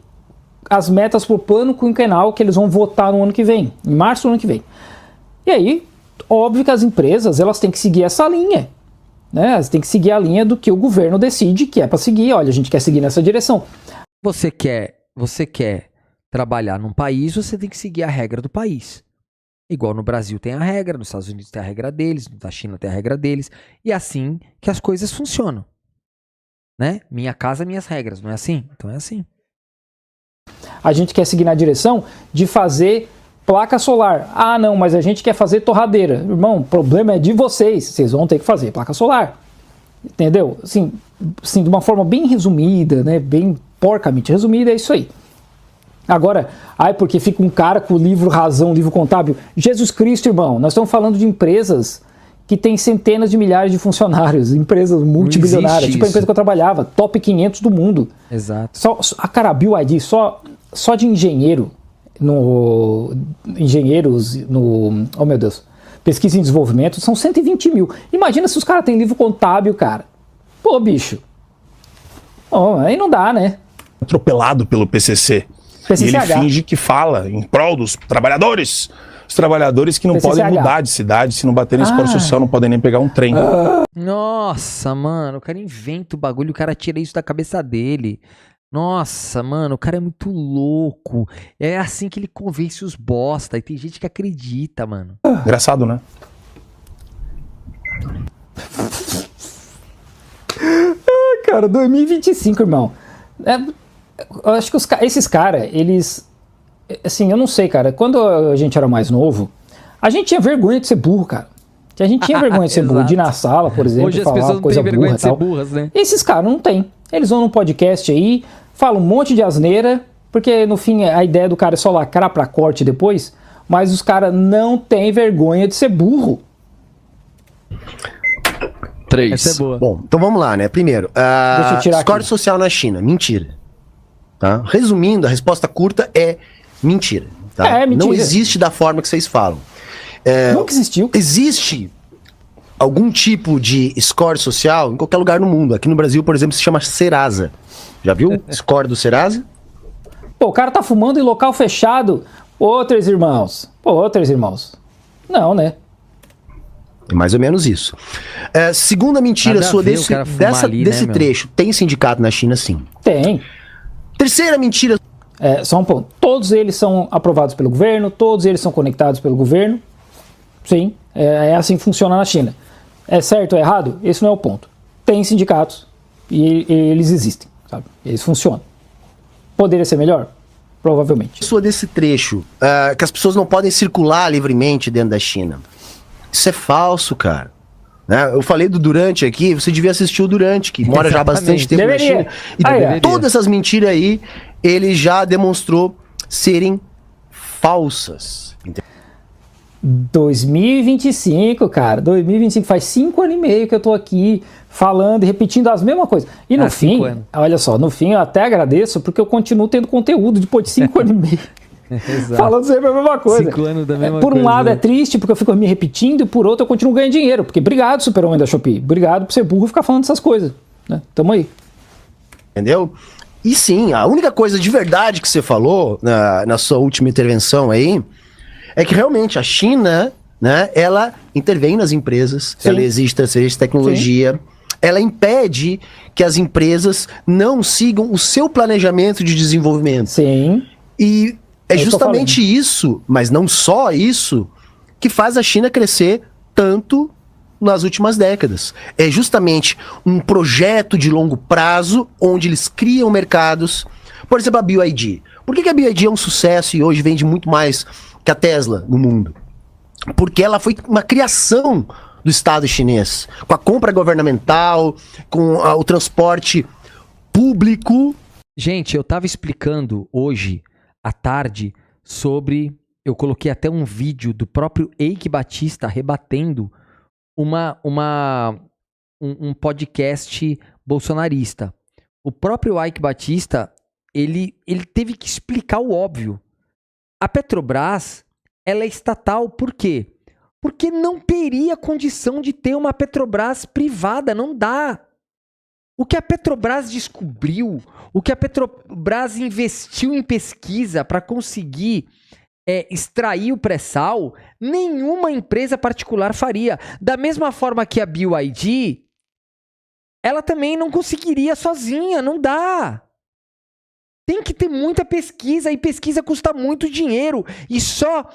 as metas para o plano quinquenal que eles vão votar no ano que vem, em março do ano que vem. E aí, óbvio que as empresas elas têm que seguir essa linha, né? Elas têm que seguir a linha do que o governo decide que é para seguir. Olha, a gente quer seguir nessa direção. Você quer trabalhar num país, você tem que seguir a regra do país. Igual no Brasil tem a regra, nos Estados Unidos tem a regra deles, na China tem a regra deles. E é assim que as coisas funcionam. Né? Minha casa, minhas regras, não é assim? Então é assim. A gente quer seguir na direção de fazer placa solar. Ah, não, mas a gente quer fazer torradeira. Irmão, o problema é de vocês. Vocês vão ter que fazer placa solar. Entendeu? Assim, de uma forma bem resumida, né? Bem porcamente resumida, é isso aí. Agora, porque fica um cara com o livro Razão, livro contábil. Jesus Cristo, irmão, nós estamos falando de empresas que têm centenas de milhares de funcionários, empresas multibilionárias, tipo a empresa que eu trabalhava, top 500 do mundo. Exato. A cara, BYD, só de engenheiros no, oh meu Deus, pesquisa em desenvolvimento, são 120 mil. Imagina se os caras têm livro contábil, cara. Pô, bicho. Oh, aí não dá, né? Atropelado pelo PCC. E ele finge que fala em prol dos trabalhadores. Os trabalhadores que não podem mudar de cidade, se não baterem esforço social, não podem nem pegar um trem. Nossa, mano, o cara inventa o bagulho, o cara tira isso da cabeça dele. Nossa, mano, o cara é muito louco. É assim que ele convence os bosta. E tem gente que acredita, mano. Engraçado, né? Cara, 2025, irmão. Eu acho que esses caras, eles... Assim, eu não sei, cara. Quando a gente era mais novo, a gente tinha vergonha de ser burro, cara. A gente tinha vergonha de ser burro, de ir na sala, por exemplo, hoje falar as pessoas não coisa têm vergonha burra de ser burras, né? Esses caras não têm. Eles vão num podcast aí, falam um monte de asneira, porque no fim a ideia do cara é só lacrar pra corte depois, mas os caras não têm vergonha de ser burro. 3. Essa é boa. Bom, então vamos lá, né? Primeiro, Deixa eu tirar score aqui. social na China, mentira. Tá? Resumindo, a resposta curta é mentira. Tá? É mentira. Não existe da forma que vocês falam. Nunca existiu. Existe algum tipo de score social em qualquer lugar no mundo. Aqui no Brasil, por exemplo, se chama Serasa. Já viu o score do Serasa? Pô, o cara tá fumando em local fechado. Ô, três irmãos. Não, né? É mais ou menos isso. Segunda mentira Nada a sua ver o cara fumar ali, desse né, meu? trecho. Tem sindicato na China, sim. Tem. Terceira mentira. Só um ponto. Todos eles são aprovados pelo governo, todos eles são conectados pelo governo. Sim, é assim que funciona na China. É certo ou errado? Esse não é o ponto. Tem sindicatos e eles existem, sabe? Eles funcionam. Poderia ser melhor? Provavelmente. Sua desse trecho, que as pessoas não podem circular livremente dentro da China. Isso é falso, cara. Né? Eu falei do Durante aqui, você devia assistir o Durante, que mora já há bastante tempo na China. E todas essas mentiras aí, ele já demonstrou serem falsas. 2025, cara. 2025. Faz 5 anos e meio que eu tô aqui falando e repetindo as mesmas coisas. E no fim, olha só, no fim eu até agradeço porque eu continuo tendo conteúdo depois de 5 anos e meio. Falando sempre a mesma coisa. 5 anos da mesma por um coisa, lado né? é triste porque eu fico me repetindo e por outro eu continuo ganhando dinheiro. Porque obrigado, Super-Homem da Shopee. Obrigado por ser burro e ficar falando essas coisas. Né? Tamo aí. Entendeu? E sim, a única coisa de verdade que você falou na sua última intervenção aí é que realmente a China, né, ela intervém nas empresas, Sim. ela exige transferência de tecnologia, ela impede que as empresas não sigam o seu planejamento de desenvolvimento. Sim. E é isso que eu justamente isso, mas não só isso, que faz a China crescer tanto nas últimas décadas. É justamente um projeto de longo prazo, onde eles criam mercados. Por exemplo, a BYD. Por que a BYD é um sucesso e hoje vende muito mais que a Tesla no mundo? Porque ela foi uma criação do Estado chinês, com a compra governamental, com o transporte público. Gente, eu tava explicando hoje à tarde sobre... Eu coloquei até um vídeo do próprio Eike Batista rebatendo um podcast bolsonarista. O próprio Eike Batista, ele teve que explicar o óbvio. A Petrobras, ela é estatal, por quê? Porque não teria condição de ter uma Petrobras privada, não dá. O que a Petrobras descobriu, o que a Petrobras investiu em pesquisa para conseguir extrair o pré-sal, nenhuma empresa particular faria. Da mesma forma que a BYD, ela também não conseguiria sozinha, não dá. Tem que ter muita pesquisa, e pesquisa custa muito dinheiro. E só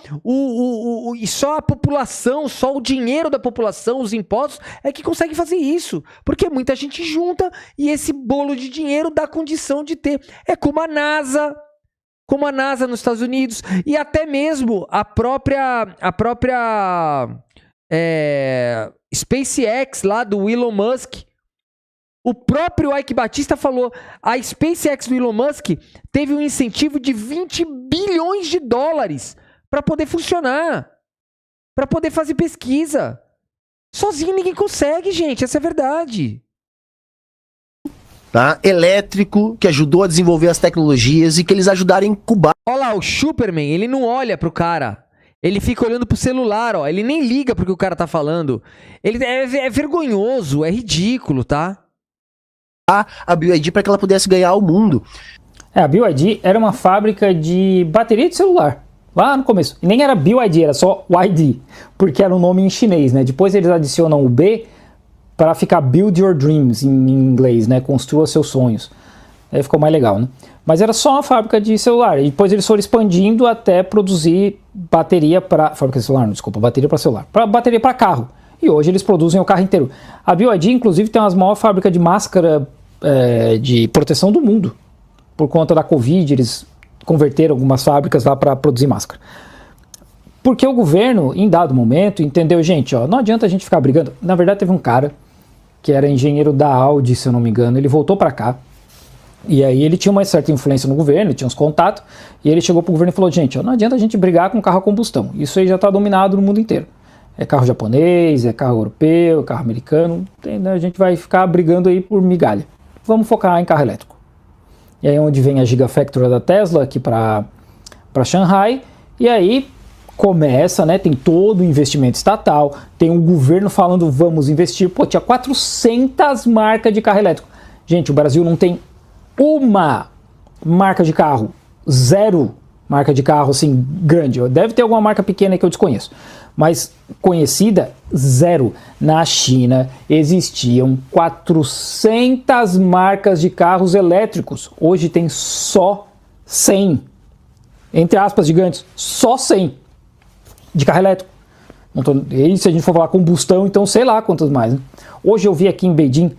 a população, só o dinheiro da população, os impostos, é que consegue fazer isso. Porque muita gente junta e esse bolo de dinheiro dá condição de ter. É como a NASA nos Estados Unidos, e até mesmo a própria SpaceX lá do Elon Musk. O próprio Eike Batista falou, a SpaceX do Elon Musk teve um incentivo de 20 bilhões de dólares para poder funcionar, para poder fazer pesquisa. Sozinho ninguém consegue, gente, essa é a verdade. Tá? Elétrico, que ajudou a desenvolver as tecnologias e que eles ajudaram a incubar. Olha lá, o Superman, ele não olha pro cara. Ele fica olhando pro celular, ó. Ele nem liga pro que o cara tá falando. Ele é vergonhoso, é ridículo, tá? A BYD para que ela pudesse ganhar o mundo. A BYD era uma fábrica de bateria de celular. Lá no começo. E nem era BYD, era só YD. Porque era um nome em chinês, né? Depois eles adicionam o B para ficar Build Your Dreams em inglês, né? Construa seus sonhos. Aí ficou mais legal, né? Mas era só uma fábrica de celular. E depois eles foram expandindo até produzir bateria para... Fábrica de celular, não, desculpa. Bateria para celular. Bateria para carro. E hoje eles produzem o carro inteiro. A BYD, inclusive, tem uma das maiores fábricas de máscara de proteção do mundo. Por conta da Covid, eles converteram algumas fábricas lá para produzir máscara. Porque o governo, em dado momento, entendeu, gente, ó, não adianta a gente ficar brigando. Na verdade, teve um cara que era engenheiro da Audi, se eu não me engano, ele voltou para cá. E aí ele tinha uma certa influência no governo, tinha uns contatos, e ele chegou pro governo e falou, gente, ó, não adianta a gente brigar com carro a combustão. Isso aí já está dominado no mundo inteiro. É carro japonês, é carro europeu, é carro americano, a gente vai ficar brigando aí por migalha. Vamos focar em carro elétrico. E aí é onde vem a Gigafactory da Tesla aqui para Shanghai, e aí começa, né, tem todo o investimento estatal, tem o governo falando vamos investir, pô, tinha 400 marcas de carro elétrico. Gente, o Brasil não tem uma marca de carro, zero marca de carro assim grande. Deve ter alguma marca pequena que eu desconheço, mas conhecida, zero. Na China existiam 400 marcas de carros elétricos. Hoje tem só 100. Entre aspas gigantes, só 100 de carro elétrico. E se a gente for falar combustão, então sei lá quantos mais. Né? Hoje eu vi aqui em Beijing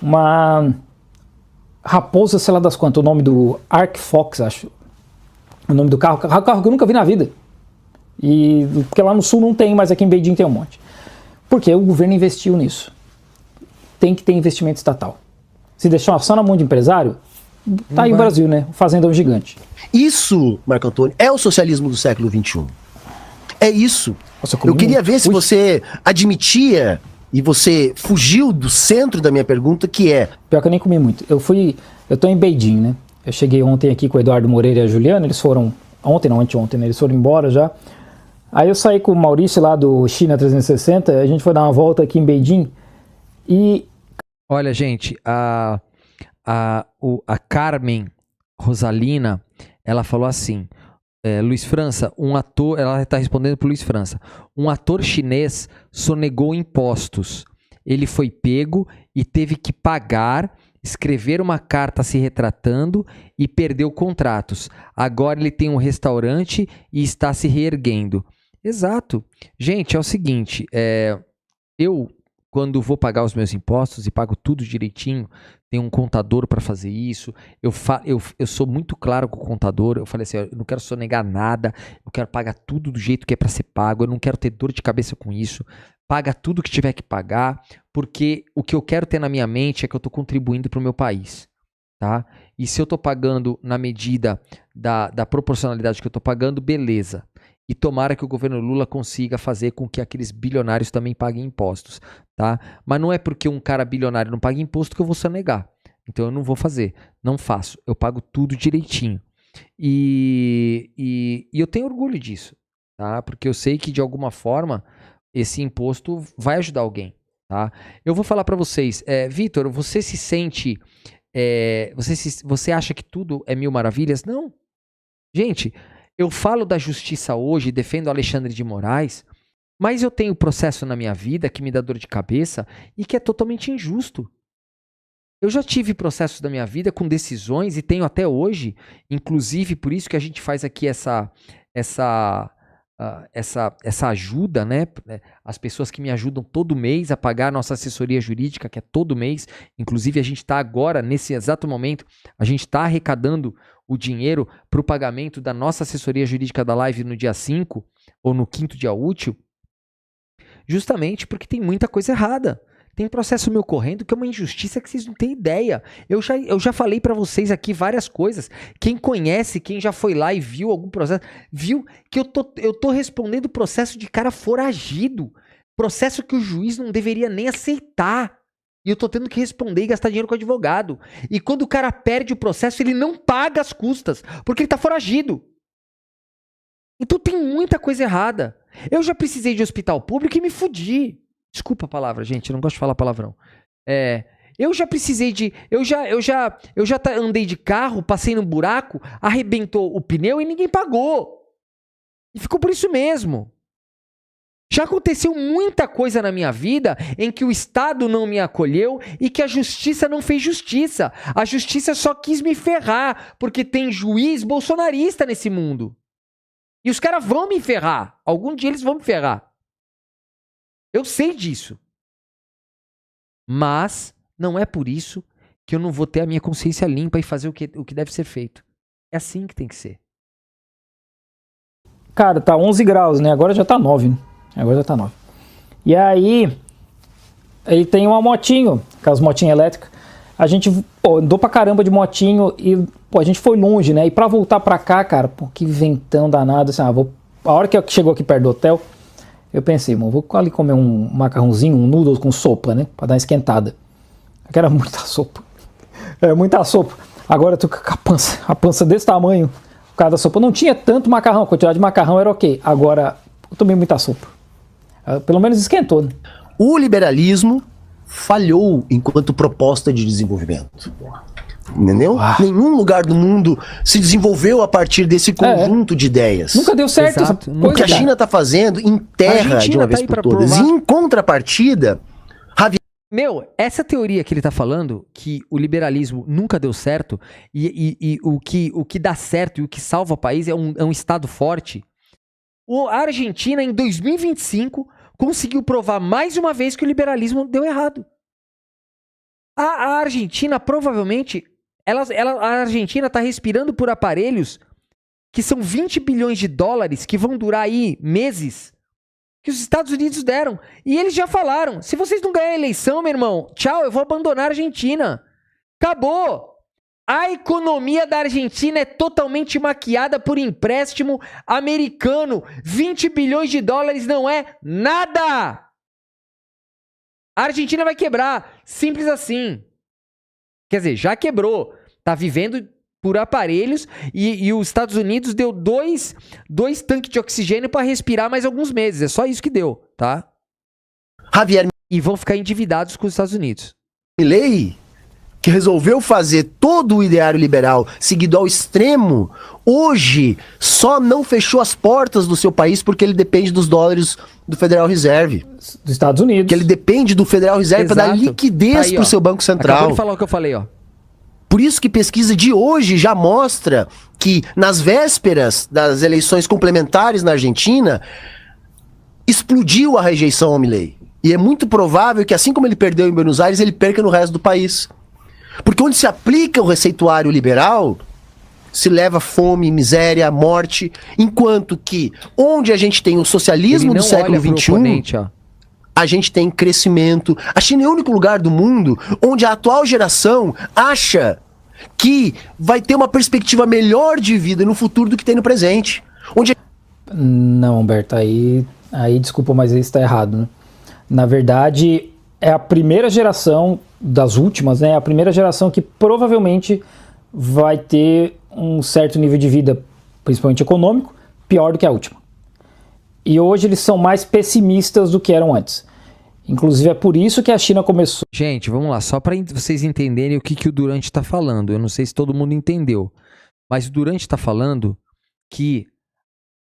uma raposa, sei lá das quantas, o nome do Arc Fox, acho. O nome do carro que eu nunca vi na vida. E porque lá no sul não tem, mas aqui em Beijing tem um monte. Porque o governo investiu nisso. Tem que ter investimento estatal. Se deixar só na mão de empresário, tá aí o Brasil, né? O fazendão gigante. Isso, Marco Antônio, é o socialismo do século XXI. É isso. Nossa, eu queria ver se você admitia e você fugiu do centro da minha pergunta, que é... Pior que eu nem comi muito. Eu tô em Beijing, né? Eu cheguei ontem aqui com o Eduardo Moreira e a Juliana, eles foram... Ontem não, anteontem, né? Eles foram embora já. Aí eu saí com o Maurício lá do China 360, a gente foi dar uma volta aqui em Beijing e... Olha, gente, a Carmen Rosalina, ela falou assim, Luiz França, um ator, ela está respondendo para Luiz França, um ator chinês sonegou impostos. Ele foi pego e teve que pagar, escrever uma carta se retratando e perdeu contratos. Agora ele tem um restaurante e está se reerguendo. Exato. Gente, é o seguinte, eu, quando vou pagar os meus impostos e pago tudo direitinho, tem um contador para fazer isso, eu sou muito claro com o contador, eu falei assim, eu não quero sonegar nada, eu quero pagar tudo do jeito que é para ser pago, eu não quero ter dor de cabeça com isso, paga tudo que tiver que pagar, porque o que eu quero ter na minha mente é que eu estou contribuindo para o meu país, tá? E se eu estou pagando na medida da proporcionalidade que eu estou pagando, beleza. E tomara que o governo Lula consiga fazer com que aqueles bilionários também paguem impostos, tá? Mas não é porque um cara bilionário não paga imposto que eu vou sonegar. Então eu não vou fazer, não faço. Eu pago tudo direitinho. E eu tenho orgulho disso, tá? Porque eu sei que de alguma forma esse imposto vai ajudar alguém, tá? Eu vou falar para vocês, Vitor, você se sente, você acha que tudo é mil maravilhas? Não. Gente, eu falo da justiça hoje, defendo Alexandre de Moraes, mas eu tenho processo na minha vida que me dá dor de cabeça e que é totalmente injusto. Eu já tive processos da minha vida com decisões e tenho até hoje, inclusive por isso que a gente faz aqui essa ajuda, né? As pessoas que me ajudam todo mês a pagar a nossa assessoria jurídica, que é todo mês. Inclusive a gente está agora, nesse exato momento, a gente está arrecadando o dinheiro para o pagamento da nossa assessoria jurídica da live no dia 5 ou no 5º dia útil, justamente porque tem muita coisa errada. Tem processo meu correndo que é uma injustiça que vocês não têm ideia. Eu já falei para vocês aqui várias coisas. Quem conhece, quem já foi lá e viu algum processo, viu que eu tô respondendo processo de cara foragido. Processo que o juiz não deveria nem aceitar. E eu tô tendo que responder e gastar dinheiro com advogado. E quando o cara perde o processo, ele não paga as custas, porque ele tá foragido. Então tem muita coisa errada. Eu já precisei de hospital público e me fudi. Desculpa a palavra, gente, eu não gosto de falar palavrão. Eu já precisei de... Eu já andei de carro, passei no buraco, arrebentou o pneu e ninguém pagou. E ficou por isso mesmo. Já aconteceu muita coisa na minha vida em que o Estado não me acolheu e que a justiça não fez justiça. A justiça só quis me ferrar, porque tem juiz bolsonarista nesse mundo. E os caras vão me ferrar. Algum dia eles vão me ferrar. Eu sei disso. Mas não é por isso que eu não vou ter a minha consciência limpa e fazer o que deve ser feito. É assim que tem que ser. Cara, tá 11 graus, né? Agora já tá 9, né? Agora já tá 9. E aí, ele tem uma motinho, aquelas motinhas elétricas. A gente andou pra caramba de motinho e a gente foi longe, né? E pra voltar pra cá, cara, que ventão danado. Assim, a hora que chegou aqui perto do hotel, eu pensei, mano, vou ali comer um macarrãozinho, um noodles com sopa, né? Pra dar uma esquentada. Aqui era muita sopa. Muita sopa. Agora eu tô com a pança desse tamanho por causa da sopa. Não tinha tanto macarrão, a quantidade de macarrão era ok. Agora, eu tomei muita sopa. Pelo menos esquentou, né? O liberalismo falhou enquanto proposta de desenvolvimento. Entendeu? Nenhum lugar do mundo se desenvolveu a partir desse conjunto de ideias. Nunca deu certo essa Exato. O que a China está fazendo enterra de uma vez por todas. E em contrapartida, Meu, essa teoria que ele tá falando, que o liberalismo nunca deu certo, e o que dá certo e o que salva o país é um Estado forte. A Argentina, em 2025, conseguiu provar mais uma vez que o liberalismo deu errado. A Argentina, provavelmente, a Argentina tá respirando por aparelhos que são 20 bilhões de dólares que vão durar aí meses, que os Estados Unidos deram. E eles já falaram, se vocês não ganharem a eleição, meu irmão, tchau, eu vou abandonar a Argentina. Acabou. A economia da Argentina é totalmente maquiada por empréstimo americano. 20 bilhões de dólares não é nada. A Argentina vai quebrar. Simples assim. Quer dizer, já quebrou. Tá vivendo por aparelhos e os Estados Unidos deu dois tanques de oxigênio para respirar mais alguns meses. É só isso que deu, tá? Javier E vão ficar endividados com os Estados Unidos. Milei, que resolveu fazer todo o ideário liberal seguido ao extremo, hoje só não fechou as portas do seu país porque ele depende dos dólares do Federal Reserve. Dos Estados Unidos. Que ele depende do Federal Reserve para dar Exato. liquidez Tá aí, para o ó. seu Banco Central. Acabou de falar o que eu falei, ó. Por isso que pesquisa de hoje já mostra que nas vésperas das eleições complementares na Argentina, explodiu a rejeição ao Milei. E é muito provável que assim como ele perdeu em Buenos Aires, ele perca no resto do país. Porque onde se aplica o receituário liberal, se leva fome, miséria, morte, enquanto que onde a gente tem o socialismo do século XXI, a gente tem crescimento. A China é o único lugar do mundo onde a atual geração acha que vai ter uma perspectiva melhor de vida no futuro do que tem no presente. Onde... Não, Humberto, aí desculpa, mas isso está errado, né? Na verdade, é a primeira geração das últimas, né? A primeira geração que provavelmente vai ter um certo nível de vida, principalmente econômico, pior do que a última. E hoje eles são mais pessimistas do que eram antes. Inclusive é por isso que a China começou... Gente, vamos lá, só para vocês entenderem o que o Durante está falando. Eu não sei se todo mundo entendeu, mas o Durante está falando que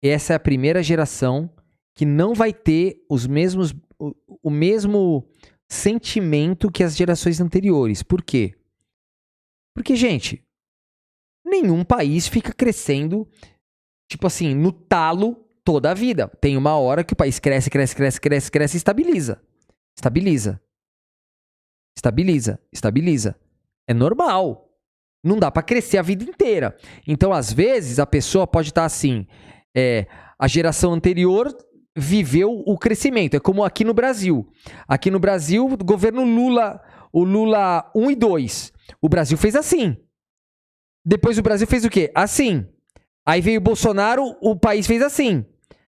essa é a primeira geração que não vai ter o mesmo sentimento que as gerações anteriores. Por quê? Porque, gente, nenhum país fica crescendo, tipo assim, no talo toda a vida. Tem uma hora que o país cresce e estabiliza. Estabiliza. É normal. Não dá pra crescer a vida inteira. Então, às vezes, a pessoa pode estar assim, a geração anterior viveu o crescimento. É como aqui no Brasil. Aqui no Brasil, o governo Lula, o Lula 1 e 2. O Brasil fez assim. Depois o Brasil fez o quê? Assim. Aí veio o Bolsonaro, o país fez assim.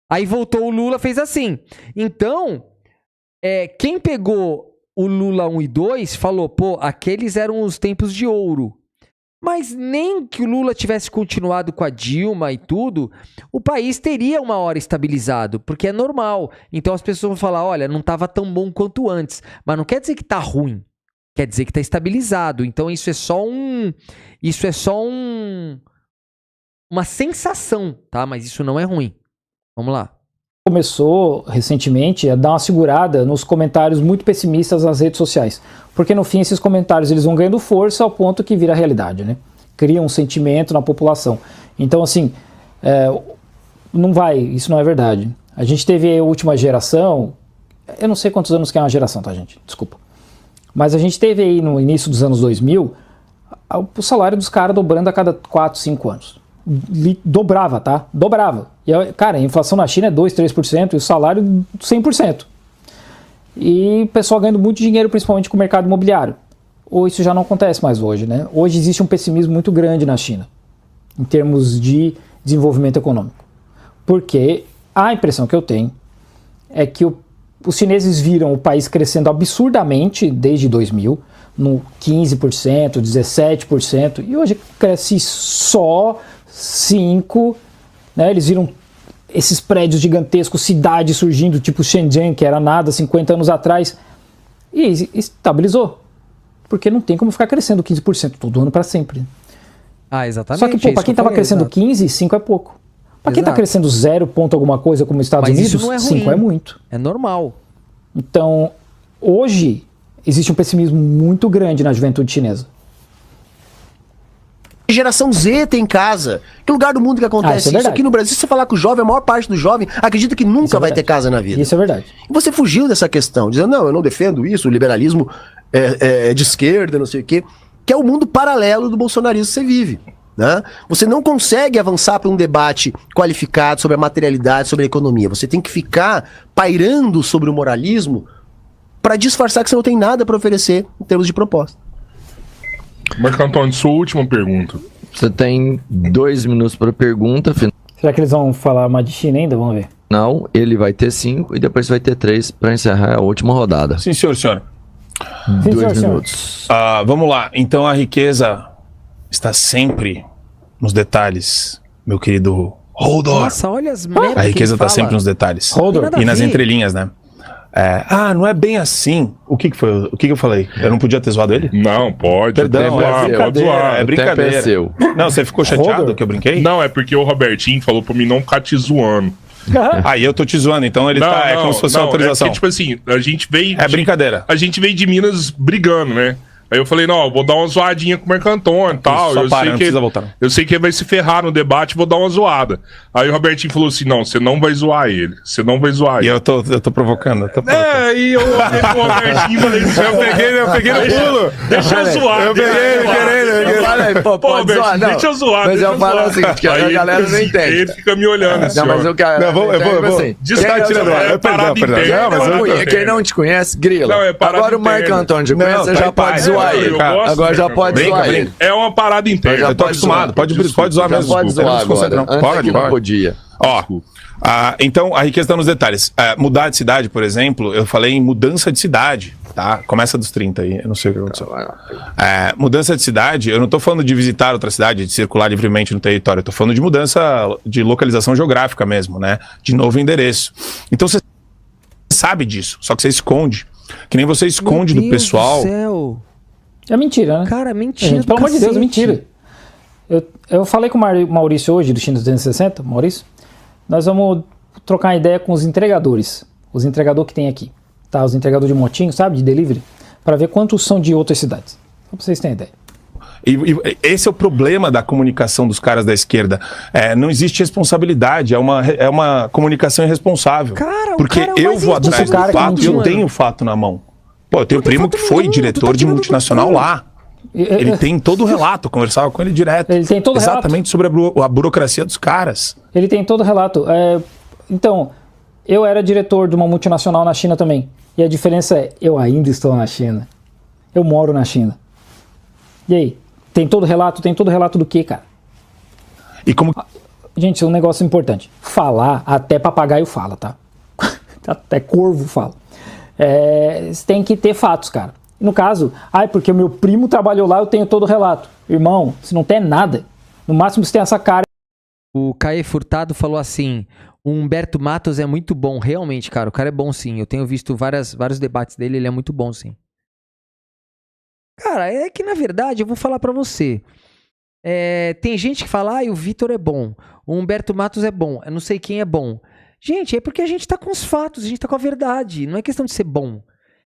Aí voltou o Lula, fez assim. Então, quem pegou o Lula 1 e 2 falou, pô, aqueles eram os tempos de ouro. Mas nem que o Lula tivesse continuado com a Dilma e tudo, o país teria uma hora estabilizado, porque é normal. Então as pessoas vão falar, olha, não estava tão bom quanto antes. Mas não quer dizer que está ruim. Quer dizer que está estabilizado. Então isso é só uma sensação, tá? Mas isso não é ruim. Vamos lá. Começou recentemente a dar uma segurada nos comentários muito pessimistas nas redes sociais, porque no fim esses comentários eles vão ganhando força ao ponto que vira realidade, né? Cria um sentimento na população. Então assim, isso não é verdade. A gente teve a última geração, eu não sei quantos anos que é uma geração, tá, gente? Desculpa. Mas a gente teve aí no início dos anos 2000 o salário dos caras dobrando a cada 4, 5 anos. Dobrava, tá? Dobrava. E, cara, a inflação na China é 2, 3% e o salário 100%. E o pessoal ganhando muito dinheiro, principalmente com o mercado imobiliário. Ou isso já não acontece mais hoje, né? Hoje existe um pessimismo muito grande na China, em termos de desenvolvimento econômico. Porque a impressão que eu tenho é que os chineses viram o país crescendo absurdamente desde 2000, no 15%, 17%, e hoje cresce só 5%, né? Eles viram esses prédios gigantescos, cidades surgindo, tipo Shenzhen, que era nada 50 anos atrás, e estabilizou. porque não tem como ficar crescendo 15% todo ano para sempre. Ah, exatamente. Só que, pô, pra quem tava crescendo 15, 5 é pouco. Pra quem tá crescendo 0 ponto alguma coisa, como os Estados Mas Unidos, isso não é 5 ruim. é muito. É normal. Então, hoje, existe um pessimismo muito grande na juventude chinesa. Geração Z tem casa. Que lugar do mundo que Ah, acontece isso é isso? verdade. Aqui no Brasil, se você falar com o jovem, a maior parte do jovem acredita que nunca Isso é vai ter verdade. casa na vida. Isso é verdade. E você fugiu dessa questão, dizendo, não, eu não defendo isso, o liberalismo é de esquerda, não sei o quê, que é o mundo paralelo do bolsonarismo que você vive. Né? Você não consegue avançar para um debate qualificado sobre a materialidade, sobre a economia. Você tem que ficar pairando sobre o moralismo para disfarçar que você não tem nada para oferecer em termos de proposta. Marco Antônio, sua última pergunta. Você tem 2 minutos para pergunta. Será que eles vão falar mais de China ainda? Vamos ver. Final, ele vai ter 5 e depois vai ter 3 para encerrar a última rodada. Sim, senhor. Sim, 2 senhor. minutos. Vamos lá. Então a riqueza está sempre nos detalhes, meu querido Holdor. Nossa, olha as merdas. A riqueza está está sempre nos detalhes. Holdor. Nada a E nas ver. entrelinhas, né? Não é bem assim. O que foi? O que eu falei? Eu não podia ter zoado ele? Não, pode. Perdão, pode zoar, é pode zoar. É O tempo brincadeira. é seu. Não, você ficou chateado Holdor? que eu brinquei? Não, é porque o Robertinho falou pra mim não ficar te zoando. Aí eu tô te zoando, então ele Não, tá. É não, como se fosse uma não, autorização. É porque, tipo assim, a gente veio. É brincadeira. A gente veio de Minas brigando, né? Aí eu falei, não, eu vou dar uma zoadinha com o Marco Antônio e tal. Só Eu para, sei não que precisa voltar. eu sei que ele vai se ferrar no debate, vou dar uma zoada. Aí o Robertinho falou assim: não, você não vai zoar ele. Você não vai zoar E ele. eu tô provocando. E eu olhei pro Robertinho e falei assim, eu peguei no pulo. deixa eu zoar. Eu peguei ele querendo. Eu falei, pô, Pô, pode zoar, Robertinho, não. deixa eu zoar. Mas deixa eu falo zoar. assim, que a Aí galera ele não fica- entende. Ele fica me olhando assim, Não, mas ó. eu quero. Não, eu vou. Assim, Tá tirando é ar. parada Perdão. interna, Não, mas parada eu tô- interna. Quem não te conhece, grila. Não, é parada Agora o Marco interna. Antônio te Não, conhece, você tá já em pode paz. zoar Eu ele. gosto, Agora já né, pode Brinca, zoar brinca. ele. É uma parada interna. Já Eu tô pode acostumado. zoar. Pode zoar Já mesmo. pode zoar Eu não se concentro, agora. não. Antes que não podia. Ó, então a riqueza está nos detalhes. Mudar de cidade, por exemplo, eu falei em mudança de cidade, tá? Começa dos 30 aí, eu não sei o que aconteceu. Mudança de cidade, eu não tô falando de visitar outra cidade, de circular livremente no território, eu tô falando de mudança de localização geográfica mesmo, né? De novo endereço. Então você sabe disso, só que você esconde. Que nem você esconde Meu do Deus pessoal. Do céu. É mentira, né? Cara, mentira. Gente, do pelo amor de Deus, cacete. mentira. Eu falei com o Maurício hoje, do China 260, Maurício, nós vamos trocar uma ideia com os entregadores que tem aqui, tá? Os entregadores de motinho, sabe, de delivery, para ver quantos são de outras cidades. Só pra vocês terem ideia. E esse é o problema da comunicação dos caras da esquerda. Não existe responsabilidade, é uma comunicação irresponsável. Cara, o porque cara é o eu mais vou atrás do irresponsável. fato e eu Mano. tenho o fato na mão. Pô, eu tenho Não tem primo fato que foi nenhum, tu diretor tá de tirando multinacional do cu. lá. Ele tem todo o relato, eu conversava com ele direto. Ele tem todo o relato. Exatamente sobre a burocracia dos caras. Ele tem todo o relato. Então, eu era diretor de uma multinacional na China também. E a diferença é, eu ainda estou na China. Eu moro na China. E aí? Tem todo o relato? Tem todo o relato do quê, cara? E como Gente, isso é um negócio importante. Falar, até papagaio fala, tá? Até corvo fala. Você tem que ter fatos, cara. No caso, porque o meu primo trabalhou lá, eu tenho todo o relato. Irmão, se não tem nada, no máximo você tem essa cara. O Caê Furtado falou assim: o Humberto Matos é muito bom. Realmente, cara, o cara é bom sim. Eu tenho visto vários debates dele, ele é muito bom sim. Cara, é que na verdade, eu vou falar pra você. Tem gente que fala, o Vitor é bom, o Humberto Matos é bom, eu não sei quem é bom. Gente, é porque a gente tá com os fatos, a gente tá com a verdade. Não é questão de ser bom.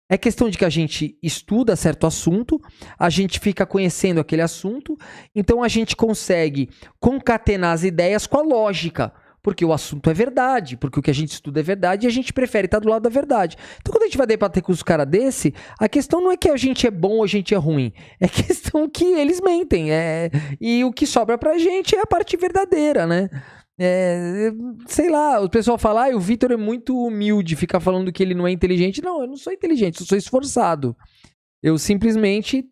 É questão de que a gente estuda certo assunto, a gente fica conhecendo aquele assunto, então a gente consegue concatenar as ideias com a lógica, porque o assunto é verdade, porque o que a gente estuda é verdade e a gente prefere estar do lado da verdade. Então quando a gente vai debater com os caras desse, a questão não é que a gente é bom ou a gente é ruim, é questão que eles mentem, e o que sobra pra gente é a parte verdadeira, né? Sei lá, o pessoal fala, o Vitor é muito humilde, fica falando que ele não é inteligente. Não, eu não sou inteligente, eu sou esforçado. Eu simplesmente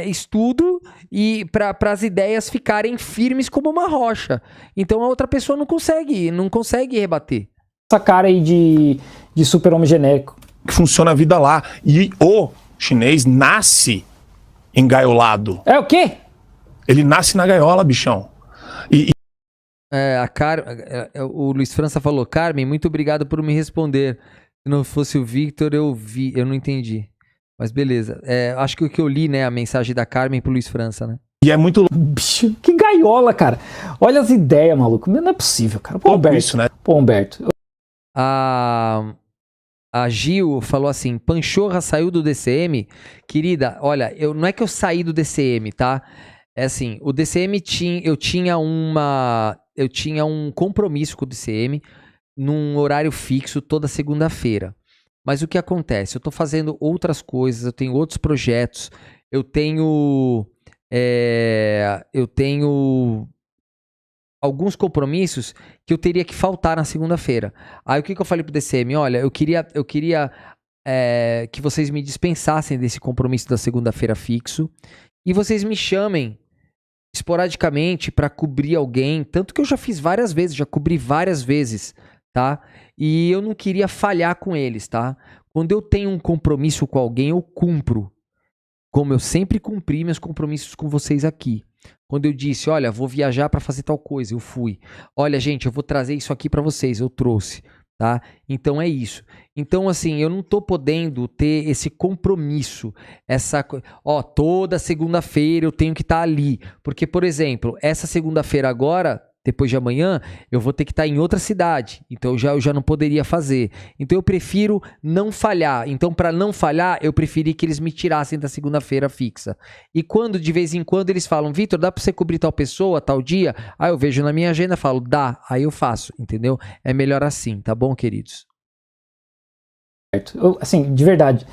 estudo e para as ideias ficarem firmes como uma rocha. Então a outra pessoa não consegue rebater. Essa cara aí de super-homem genérico. que funciona a vida lá. E o chinês nasce engaiolado. É o quê? Ele nasce na gaiola, bichão. O Luiz França falou, Carmen, muito obrigado por me responder. Se não fosse o Victor, eu não entendi. Mas beleza. Acho que o que eu li, né, a mensagem da Carmen pro Luiz França, né? E é muito Bicho, que gaiola, cara. Olha as ideias, maluco. Não é possível, cara. Pô, louco Humberto. isso, né? Pô, Humberto. A Gil falou assim: Panchorra saiu do DCM. Querida, olha, não é que eu saí do DCM, tá? É assim, o DCM eu tinha um compromisso com o DCM num horário fixo toda segunda-feira. Mas o que acontece? Eu tô fazendo outras coisas, eu tenho outros projetos, eu tenho alguns compromissos que eu teria que faltar na segunda-feira. Aí o que eu falei pro DCM? Olha, eu queria que vocês me dispensassem desse compromisso da segunda-feira fixo e vocês me chamem esporadicamente para cobrir alguém, tanto que eu já fiz várias vezes, já cobri várias vezes, tá? E eu não queria falhar com eles, tá? Quando eu tenho um compromisso com alguém, eu cumpro. Como eu sempre cumpri meus compromissos com vocês aqui. Quando eu disse, olha, vou viajar para fazer tal coisa, eu fui. Olha, gente, eu vou trazer isso aqui para vocês, eu trouxe, tá? Então é isso. Então, assim, eu não tô podendo ter esse compromisso, toda segunda-feira eu tenho que estar ali. Porque, por exemplo, essa segunda-feira agora, depois de amanhã, eu vou ter que estar em outra cidade. Então eu já não poderia fazer. Então eu prefiro não falhar. Então, para não falhar, eu preferi que eles me tirassem da segunda-feira fixa. E quando, de vez em quando, eles falam, Vitor, dá para você cobrir tal pessoa, tal dia? Aí eu vejo na minha agenda e falo, dá. Aí eu faço, entendeu? É melhor assim, tá bom, queridos? Assim, de verdade.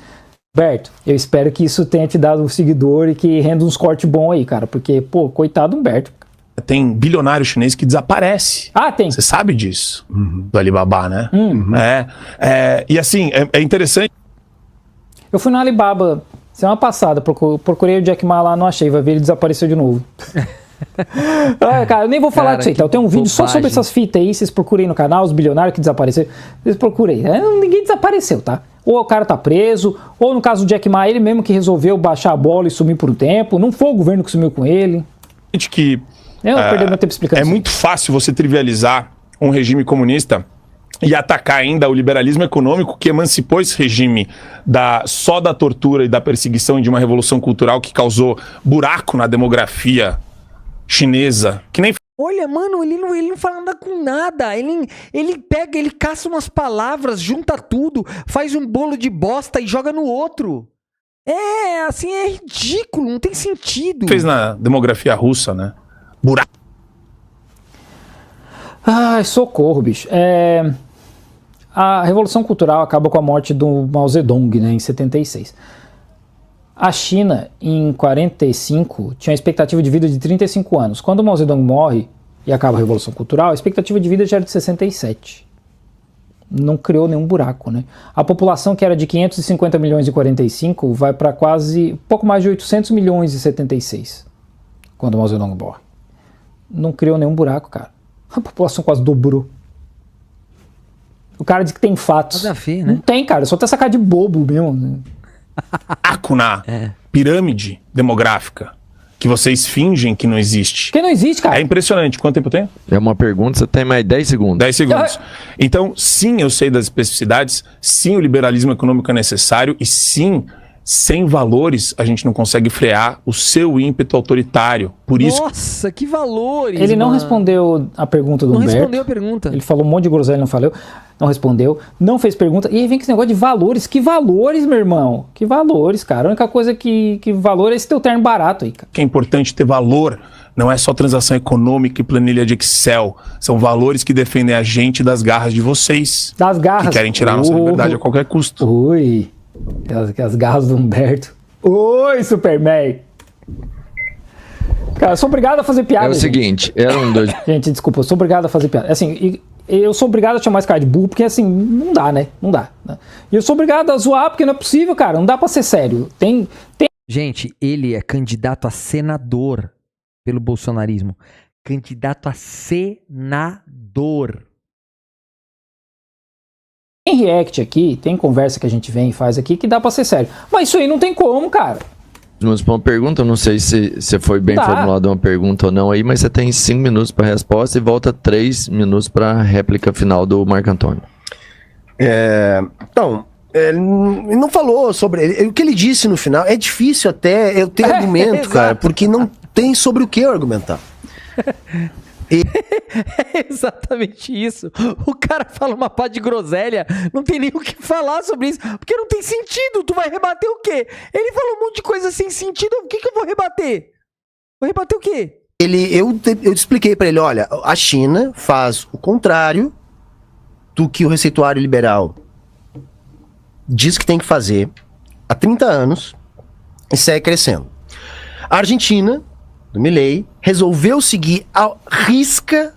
Berto, eu espero que isso tenha te dado um seguidor e que renda uns cortes bons aí, cara. Porque, pô, coitado do Humberto. Tem bilionário chinês que desaparece. Ah, tem. Você sabe disso, do Alibaba, né? E assim, é interessante. Eu fui no Alibaba semana passada, procurei o Jack Ma lá, não achei, vai ver, ele desapareceu de novo. Cara, eu nem vou falar disso aí, tá? Eu tenho um vídeo só sobre essas fitas aí, vocês procurem no canal, os bilionários que desapareceram, vocês procurem. Ninguém desapareceu, tá? Ou o cara tá preso, ou no caso do Jack Ma, ele mesmo que resolveu baixar a bola e sumir por um tempo, não foi o governo que sumiu com ele. Que eu não perdi meu tempo explicando isso. Muito fácil você trivializar um regime comunista e atacar ainda o liberalismo econômico que emancipou esse regime só da tortura e da perseguição e de uma revolução cultural que causou buraco na demografia chinesa, que nem... Olha, mano, ele não fala nada com nada. Ele pega, ele caça umas palavras, junta tudo, faz um bolo de bosta e joga no outro. Assim, é ridículo, não tem sentido. Fez na demografia russa, né? Buraco. Ai, socorro, bicho. A Revolução Cultural acaba com a morte do Mao Zedong, né, em 76. A China, em 45, tinha uma expectativa de vida de 35 anos. Quando o Mao Zedong morre e acaba a Revolução Cultural, a expectativa de vida já era de 67. Não criou nenhum buraco, né? A população, que era de 550 milhões em 45, vai para quase pouco mais de 800 milhões em 76, quando o Mao Zedong morre. Não criou nenhum buraco, cara. A população quase dobrou. O cara diz que tem fatos. Nada a ver, né? Não tem, cara. Só tem essa cara de bobo mesmo. Né? Na pirâmide demográfica que vocês fingem que não existe. Que não existe, cara. É impressionante. Quanto tempo tem? É uma pergunta, você tem mais 10 segundos. 10 segundos. Então, sim, eu sei das especificidades. Sim, o liberalismo econômico é necessário. E sim, sem valores, a gente não consegue frear o seu ímpeto autoritário. Por isso... Nossa, que valores, Ele não respondeu a pergunta do Humberto. Não respondeu a pergunta. Ele falou um monte de groselha, não respondeu. Não fez pergunta. E aí vem com esse negócio de valores. Que valores, meu irmão? Que valores, cara? A única coisa que valor é esse teu terno barato aí, cara. Que é importante ter valor. Não é só transação econômica e planilha de Excel. São valores que defendem a gente das garras de vocês. Das garras. Que querem tirar nossa liberdade a qualquer custo. Oi. As garras do Humberto. Oi, Superman. Cara, eu sou obrigado a fazer piada. É o seguinte, eram dois... Gente, desculpa, eu sou obrigado a fazer piada. Assim, eu sou obrigado a chamar esse cara de burro, porque assim, não dá, né? Não dá. E eu sou obrigado a zoar, porque não é possível, cara. Não dá pra ser sério. Gente, ele é candidato a senador pelo bolsonarismo. Candidato a senador. Tem react aqui, tem conversa que a gente vem e faz aqui que dá pra ser sério. Mas isso aí não tem como, cara. Mas uma pergunta, eu não sei se foi bem formulada uma pergunta ou não aí, mas você tem 5 minutos para resposta e volta 3 minutos para réplica final do Marco Antônio. Então, Ele não falou sobre... o que ele disse no final, é difícil até eu ter argumento, cara, porque não tem sobre o que eu argumentar. É exatamente isso. O cara fala uma pá de groselha, não tem nem o que falar sobre isso, porque não tem sentido. Tu vai rebater o quê? Ele falou um monte de coisa sem sentido, o que eu vou rebater? Vou rebater o quê? Eu expliquei pra ele, olha, a China faz o contrário do que o receituário liberal diz que tem que fazer há 30 anos e segue crescendo. A Argentina, do Milei, resolveu seguir à risca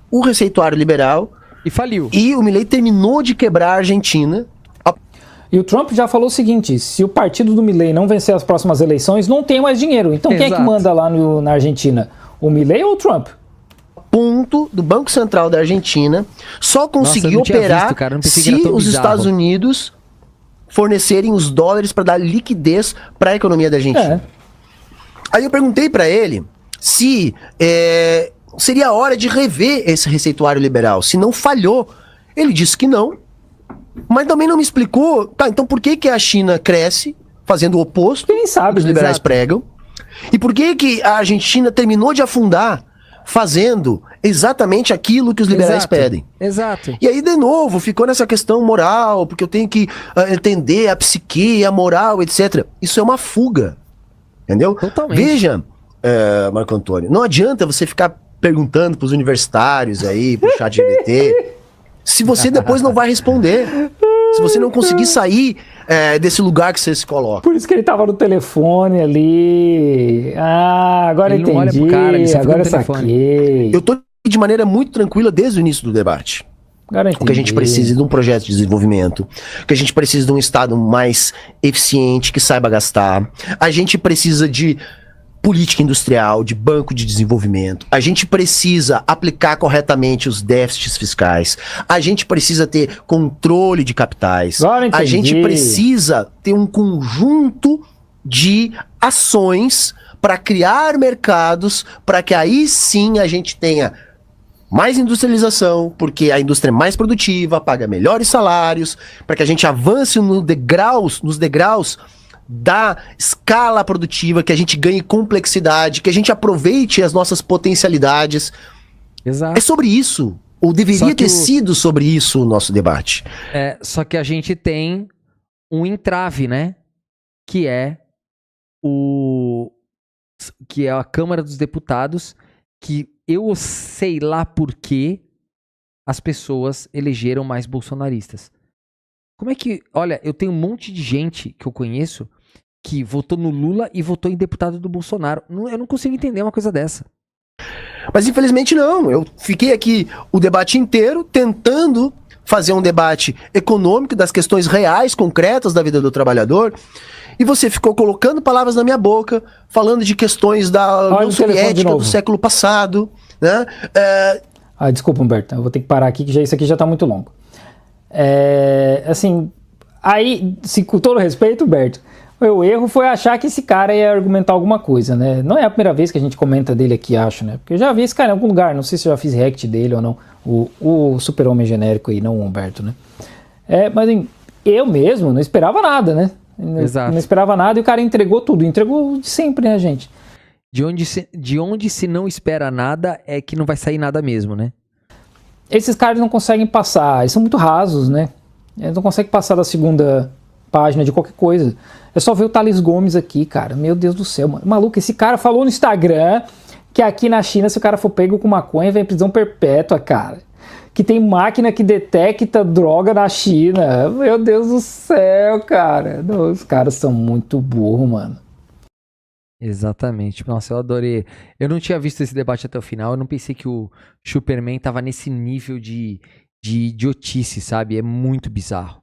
o receituário liberal E faliu. e o Milei terminou de quebrar a Argentina. E o Trump já falou o seguinte, se o partido do Milei não vencer as próximas eleições, não tem mais dinheiro. Então quem é que Exato. manda lá na Argentina? O Milei ou o Trump? Ponto do Banco Central da Argentina só conseguiu eu não tinha operar visto, cara, eu não pensei que era se tão os bizarro. Estados Unidos fornecerem os dólares para dar liquidez para a economia da Argentina. Aí eu perguntei para ele se seria a hora de rever esse receituário liberal, se não falhou. Ele disse que não, mas também não me explicou, tá, então por que a China cresce fazendo o oposto Quem sabe, que os liberais exato. pregam? E por que a Argentina terminou de afundar fazendo exatamente aquilo que os liberais pedem? Exato. E aí, de novo, ficou nessa questão moral, porque eu tenho que entender a psique, a moral, etc. Isso é uma fuga, entendeu? Totalmente. Veja, Marco Antônio, não adianta você ficar perguntando pros universitários aí, pro chat GBT, se você depois não vai responder. Se você não conseguir sair desse lugar que você se coloca. Por isso que ele tava no telefone ali. Ah, agora Ele não olha entendi. pro cara, ele só fica Agora no telefone. saquei. Eu tô de maneira muito tranquila desde o início do debate. Agora O que a gente entendi. precisa de um projeto de desenvolvimento, que a gente precisa de um Estado mais eficiente, que saiba gastar. A gente precisa de política industrial, de banco de desenvolvimento. A gente precisa aplicar corretamente os déficits fiscais. A gente precisa ter controle de capitais. Agora entendi. A gente precisa ter um conjunto de ações para criar mercados, para que aí sim a gente tenha mais industrialização, porque a indústria é mais produtiva, paga melhores salários, para que a gente avance nos degraus da escala produtiva, que a gente ganhe complexidade, que a gente aproveite as nossas potencialidades. Exato. É sobre isso, ou Só deveria que ter sido sobre isso o nosso debate. Só que a gente tem um entrave, né? Que é a Câmara dos Deputados, que eu sei lá por que as pessoas elegeram mais bolsonaristas. Como é que... Olha, eu tenho um monte de gente que eu conheço que votou no Lula e votou em deputado do Bolsonaro. Eu não consigo entender uma coisa dessa. Mas infelizmente não, eu fiquei aqui o debate inteiro tentando fazer um debate econômico das questões reais, concretas da vida do trabalhador, e você ficou colocando palavras na minha boca, falando de questões da Olha União o telefone de Soviética do novo. século passado, né? Ah, desculpa, Humberto, eu vou ter que parar aqui, que isso aqui já tá muito longo. Assim, aí, com todo respeito, Humberto, o erro foi achar que esse cara ia argumentar alguma coisa, né? Não é a primeira vez que a gente comenta dele aqui, acho, né? Porque eu já vi esse cara em algum lugar, não sei se eu já fiz react dele ou não, o super-homem genérico aí, não o Humberto, né? Mas assim, eu mesmo não esperava nada, né? Exato. Não esperava nada e o cara entregou tudo, entregou de sempre, né, gente? De onde se não espera nada é que não vai sair nada mesmo, né? Esses caras não conseguem passar, eles são muito rasos, né? Eles não conseguem passar da segunda página de qualquer coisa. É só ver o Thales Gomes aqui, cara. Meu Deus do céu, mano. Maluco, esse cara falou no Instagram que aqui na China, se o cara for pego com maconha, vem prisão perpétua, cara. Que tem máquina que detecta droga na China. Meu Deus do céu, cara. Os caras são muito burros, mano. Exatamente. Nossa, eu adorei. Eu não tinha visto esse debate até o final. Eu não pensei que o Superman tava nesse nível de idiotice, sabe? É muito bizarro.